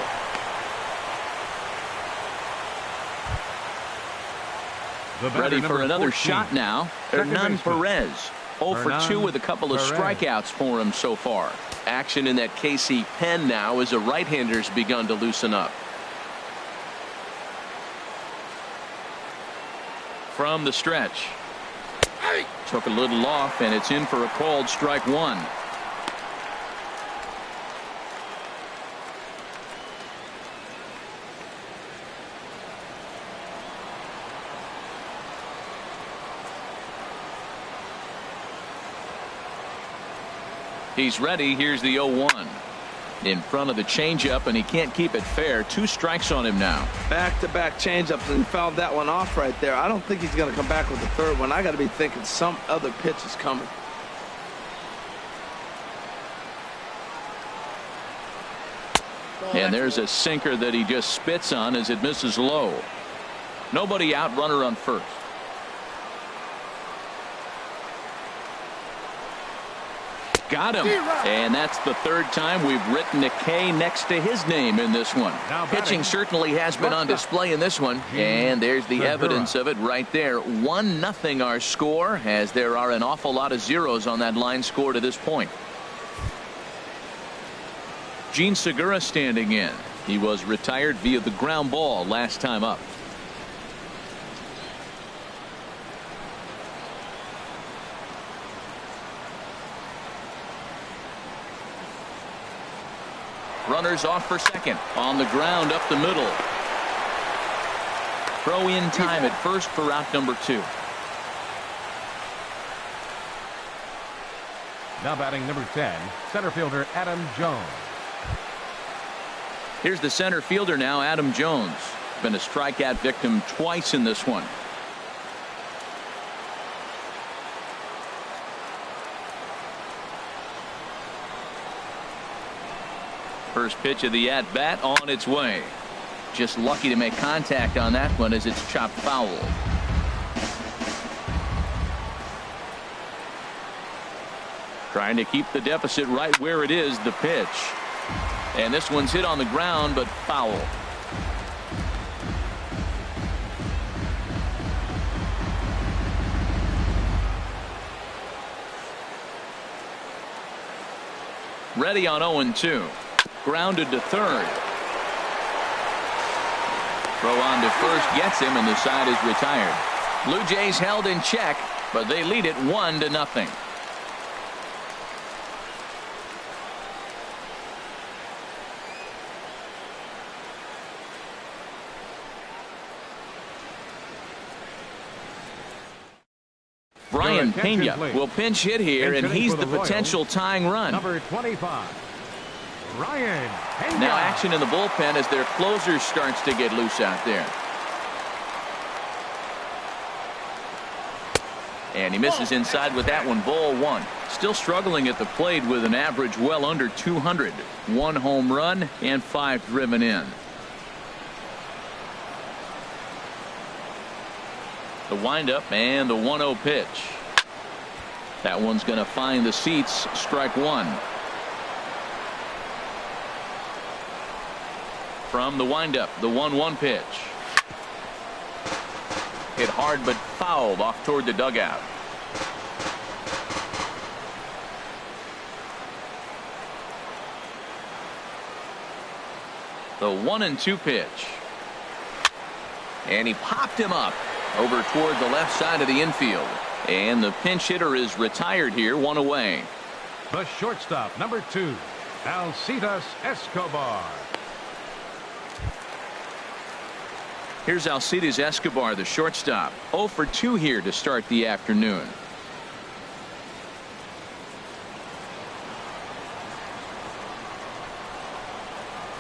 Ready for another 14. Shot now. Hernan Perez. 0 for 2 with a couple of strikeouts for him so far. Action in that KC pen now as a right-hander's begun to loosen up. From the stretch. Took a little off, and it's in for a called strike 1. He's ready. Here's the 0-1. In front of the changeup, and he can't keep it fair. 2 strikes on him now. Back-to-back changeups, and he fouled that one off right there. I don't think he's going to come back with the third one. I got to be thinking some other pitch is coming. And there's a sinker that he just spits on as it misses low. Nobody out, runner on first. Got him. And that's the 3rd time we've written a K next to his name in this one. Pitching certainly has been on display in this one. And there's the evidence of it right there. 1-0 our score, as there are an awful lot of zeros on that line score to this point. Gene Segura standing in. He was retired via the ground ball last time up. Runners off for second. On the ground up the middle. Throw in time at first for out number 2. Now batting number 10, center fielder Adam Jones. Here's the center fielder now, Adam Jones. Been a strikeout victim twice in this one. First pitch of the at-bat on its way. Just lucky to make contact on that one as it's chopped foul. Trying to keep the deficit right where it is, the pitch. And this one's hit on the ground, but foul. Ready on 0-2. Grounded to third. Throw on to first gets him, and the side is retired. Blue Jays held in check, but they lead it 1-0. Brian Pena will pinch hit here, and he's the potential tying run. Number 25, Brian Pena. Now action in the bullpen as their closer starts to get loose out there. And he misses inside with that one, ball one. Still struggling at the plate with an average well under 200. 1 home run and 5 driven in. The windup and the 1-0 pitch. That one's going to find the seats. Strike one. From the windup, the 1-1 pitch. Hit hard but fouled off toward the dugout. The 1-2 pitch. And he popped him up over toward the left side of the infield. And the pinch hitter is retired here, 1 away. The shortstop, number 2, Alcides Escobar. Here's Alcides Escobar, the shortstop. 0 for 2 here to start the afternoon.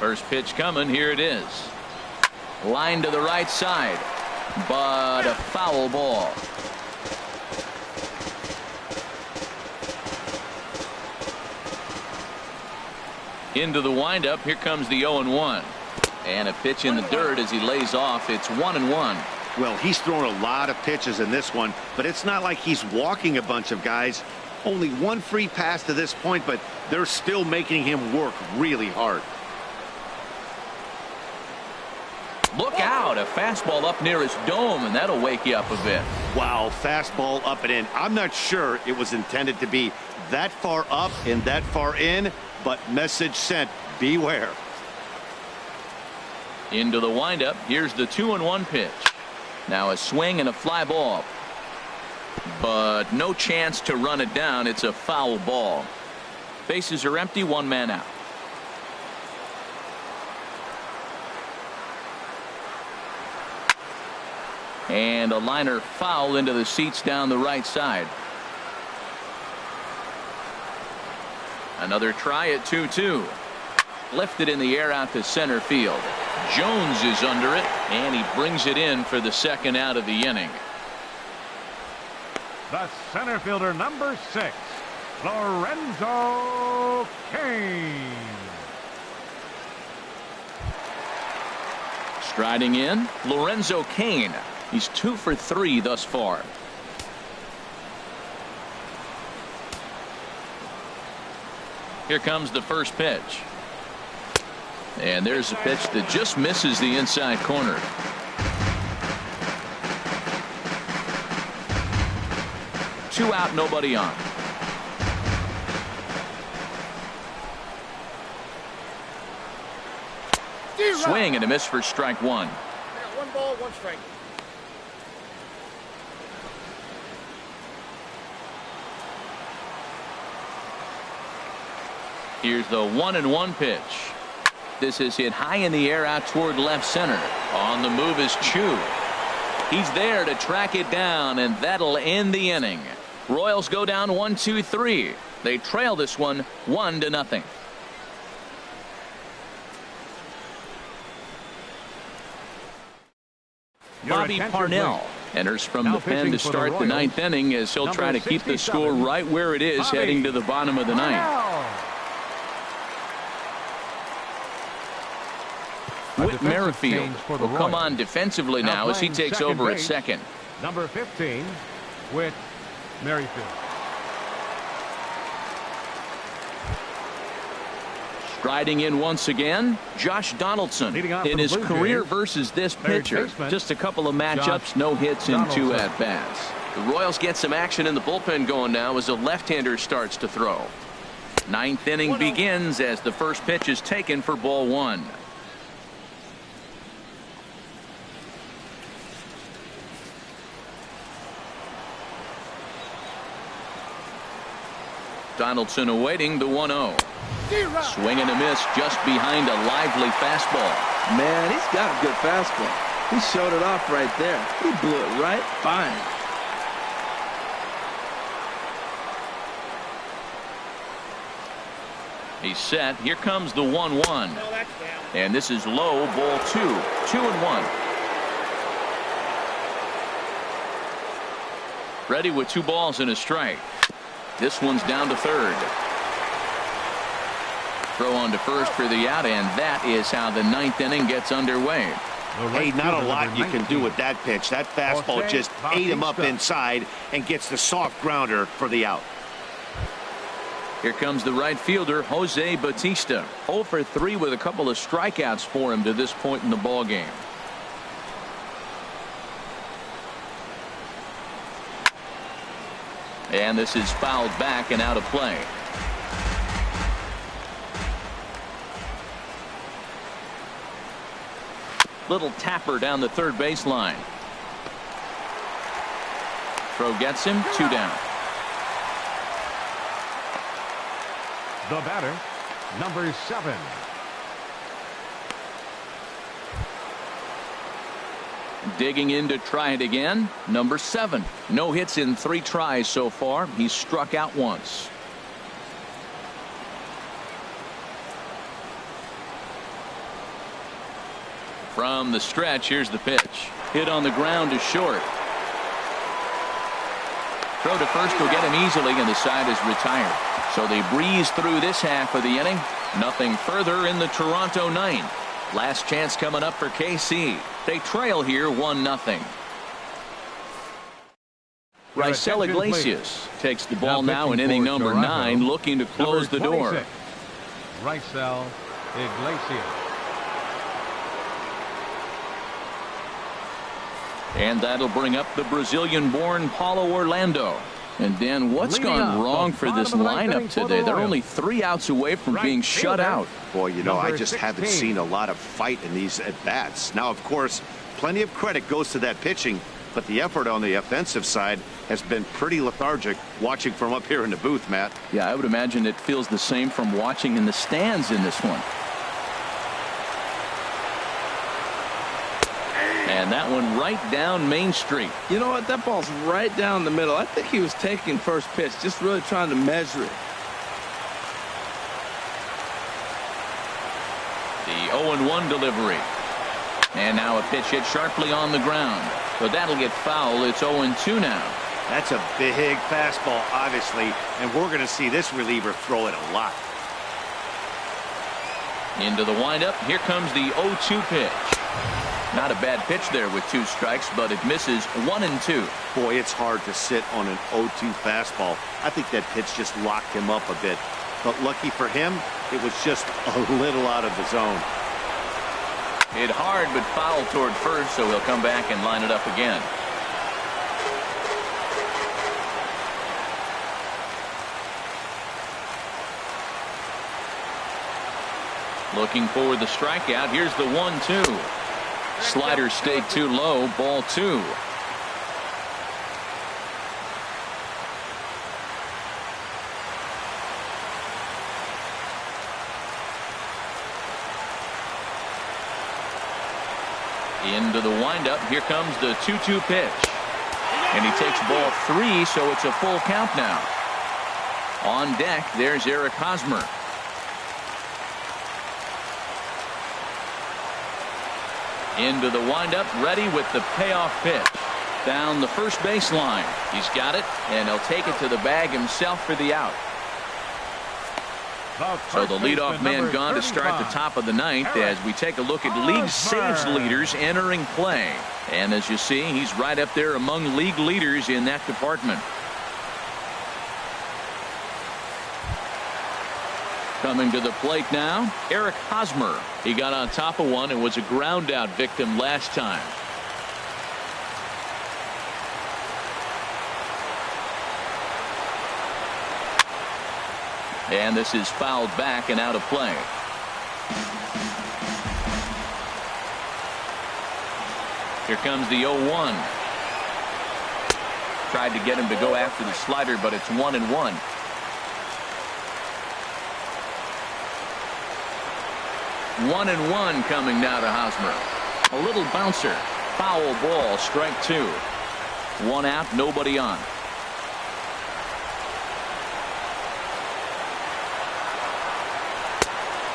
First pitch coming. Here it is. Line to the right side, but a foul ball. Into the windup. Here comes the 0-1. And a pitch in the dirt as he lays off. It's 1-1. Well, he's thrown a lot of pitches in this one, but it's not like he's walking a bunch of guys. Only 1 free pass to this point, but they're still making him work really hard. Look out. A fastball up near his dome, and that'll wake you up a bit. Wow, fastball up and in. I'm not sure it was intended to be that far up and that far in, but message sent. Beware. Into the windup. Here's the 2-1 pitch. Now a swing and a fly ball, but no chance to run it down. It's a foul ball. Bases are empty. 1 man out. And a liner foul into the seats down the right side. Another try at 2-2. Lifted in the air out to center field. Jones is under it, and he brings it in for the second out of the inning. The center fielder, number 6, Lorenzo Cain. Striding in, Lorenzo Cain. He's 2 for 3 thus far. Here comes the first pitch. And there's a pitch that just misses the inside corner. Two out, nobody on. Swing and a miss for strike one. I got 1 ball, 1 strike. Here's the 1-1 pitch. This is hit high in the air out toward left center. On the move is Chu. He's there to track it down, and that'll end the inning. Royals go down 1-2-3. They trail this one 1-0. Bobby attention, Parnell please. enters from Now the pen pitching to for the start the Royals, ninth inning as he'll try to keep the 67, score right where it is Bobby heading to the bottom of the ninth. Parnell. Whit Merrifield will come on defensively now as he takes over at second. Number 15, Whit Merrifield. Striding in once again, Josh Donaldson in his career versus this pitcher. Just a couple of matchups, no hits in 2 at-bats. The Royals get some action in the bullpen going now as a left-hander starts to throw. Ninth inning begins as the first pitch is taken for ball 1. Donaldson awaiting the 1-0. Swing and a miss just behind a lively fastball. Man, he's got a good fastball. He showed it off right there. He blew it right by him. He's set. Here comes the 1-1. And this is low, ball 2. 2-1. Ready with 2 balls and a strike. This one's down to third. Throw on to first for the out, and that is how the ninth inning gets underway. Hey, not a lot you can do with that pitch. That fastball just ate him up inside and gets the soft grounder for the out. Here comes the right fielder, Jose Bautista. 0 for 3 with a couple of strikeouts for him to this point in the ball game. And this is fouled back and out of play. Little tapper down the third baseline. Throw gets him, 2 down. The batter, number 7. Digging in to try it again, number 7. No hits in 3 tries so far. He's struck out once. From the stretch, here's the pitch. Hit on the ground to short. Throw to first will get him easily, and the side is retired. So they breeze through this half of the inning. Nothing further in the Toronto ninth. Last chance coming up for KC. They trail here 1-0. Raisel Iglesias takes the ball now in inning number 9, looking to close the door. Raisel Iglesias. And that'll bring up the Brazilian-born Paulo Orlando. And Dan, what's gone wrong for this lineup today? They're only 3 outs away from being shut out. Boy, you know, I just haven't seen a lot of fight in these at-bats. Now, of course, plenty of credit goes to that pitching, but the effort on the offensive side has been pretty lethargic watching from up here in the booth, Matt. Yeah, I would imagine it feels the same from watching in the stands in this one. And that one right down Main Street. You know what? That ball's right down the middle. I think he was taking first pitch, just really trying to measure it. The 0-1 delivery. And now a pitch hit sharply on the ground. But that'll get foul. It's 0-2 now. That's a big fastball, obviously, and we're going to see this reliever throw it a lot. Into the windup. Here comes the 0-2 pitch. Not a bad pitch there with 2 strikes, but it misses 1-2. Boy, it's hard to sit on an 0-2 fastball. I think that pitch just locked him up a bit. But lucky for him, it was just a little out of the zone. Hit hard, but foul toward first, so he'll come back and line it up again. Looking for the strikeout. Here's the 1-2. Slider stayed too low, ball 2. Into the windup. Here comes the 2-2 pitch. And he takes ball 3, so it's a full count now. On deck, there's Eric Hosmer. Into the windup, ready with the payoff pitch. Down the first baseline. He's got it, and he'll take it to the bag himself for the out. So the leadoff man gone to start the top of the ninth as we take a look at league saves leaders entering play. And as you see, he's right up there among league leaders in that department. Coming to the plate now, Eric Hosmer. He got on top of one and was a ground out victim last time. And this is fouled back and out of play. Here comes the 0-1. Tried to get him to go after the slider, but it's 1-1. 1-1 coming now to Hosmer. A little bouncer. Foul ball, strike 2. 1 out, nobody on.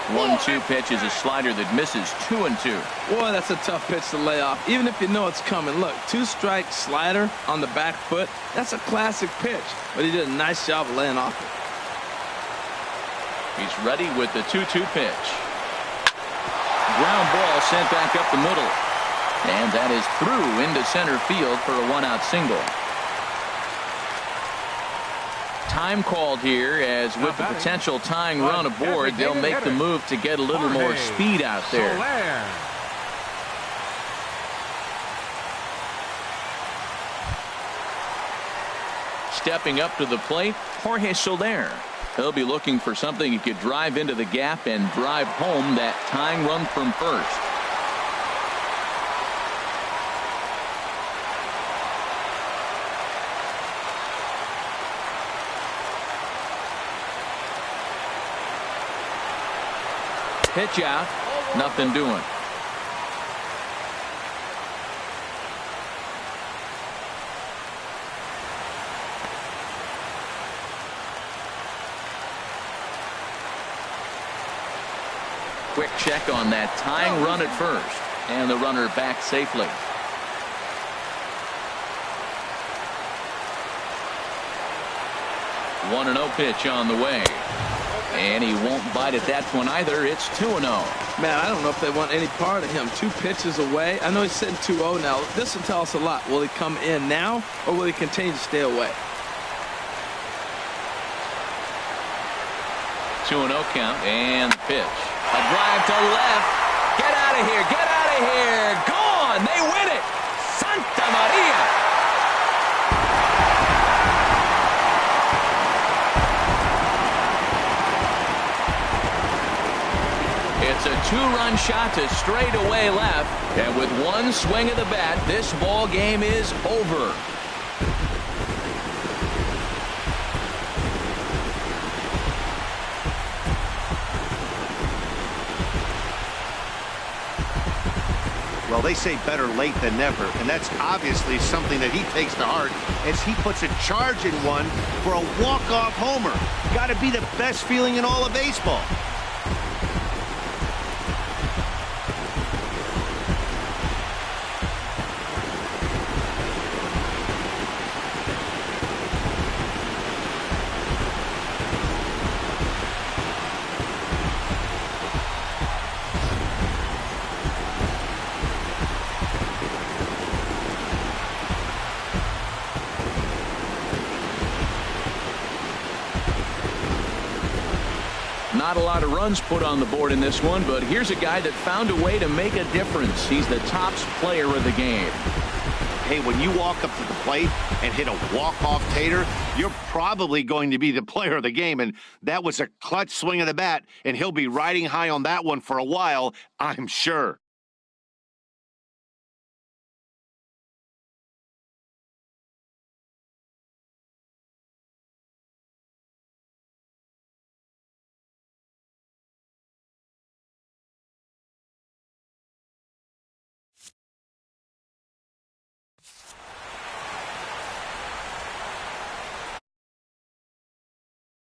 1-2 pitch is a slider that misses 2-2. Boy, that's a tough pitch to lay off, even if you know it's coming. Look, 2-strike slider on the back foot. That's a classic pitch, but he did a nice job of laying off it. He's ready with the 2-2 pitch. Ground ball sent back up the middle. And that is through into center field for a 1-out single. Time called here, as with the potential tying run aboard, they'll make the move to get a little more speed out there. Stepping up to the plate, Jorge Soler. He'll be looking for something he could drive into the gap and drive home that tying run from first. Pitch out, nothing doing. Quick check on that tying run at first, and the runner back safely. One 1-0 pitch on the way. And he won't bite at that one either. It's 2-0. Man, I don't know if they want any part of him. 2 pitches away. I know he's sitting 2-0 now. This will tell us a lot. Will he come in now, or will he continue to stay away? 2-0 count, and the pitch. A drive to left. Get out of here. Get out of here. Gone. They win it. Santa Maria. It's a 2-run shot to straightaway left, and with one swing of the bat, this ball game is over. Well, they say better late than never, and that's obviously something that he takes to heart as he puts a charge in one for a walk-off homer. Got to be the best feeling in all of baseball. Not a lot of runs put on the board in this one, but here's a guy that found a way to make a difference. He's the tops player of the game. Hey, when you walk up to the plate and hit a walk-off tater, you're probably going to be the player of the game, and that was a clutch swing of the bat, and he'll be riding high on that one for a while, I'm sure.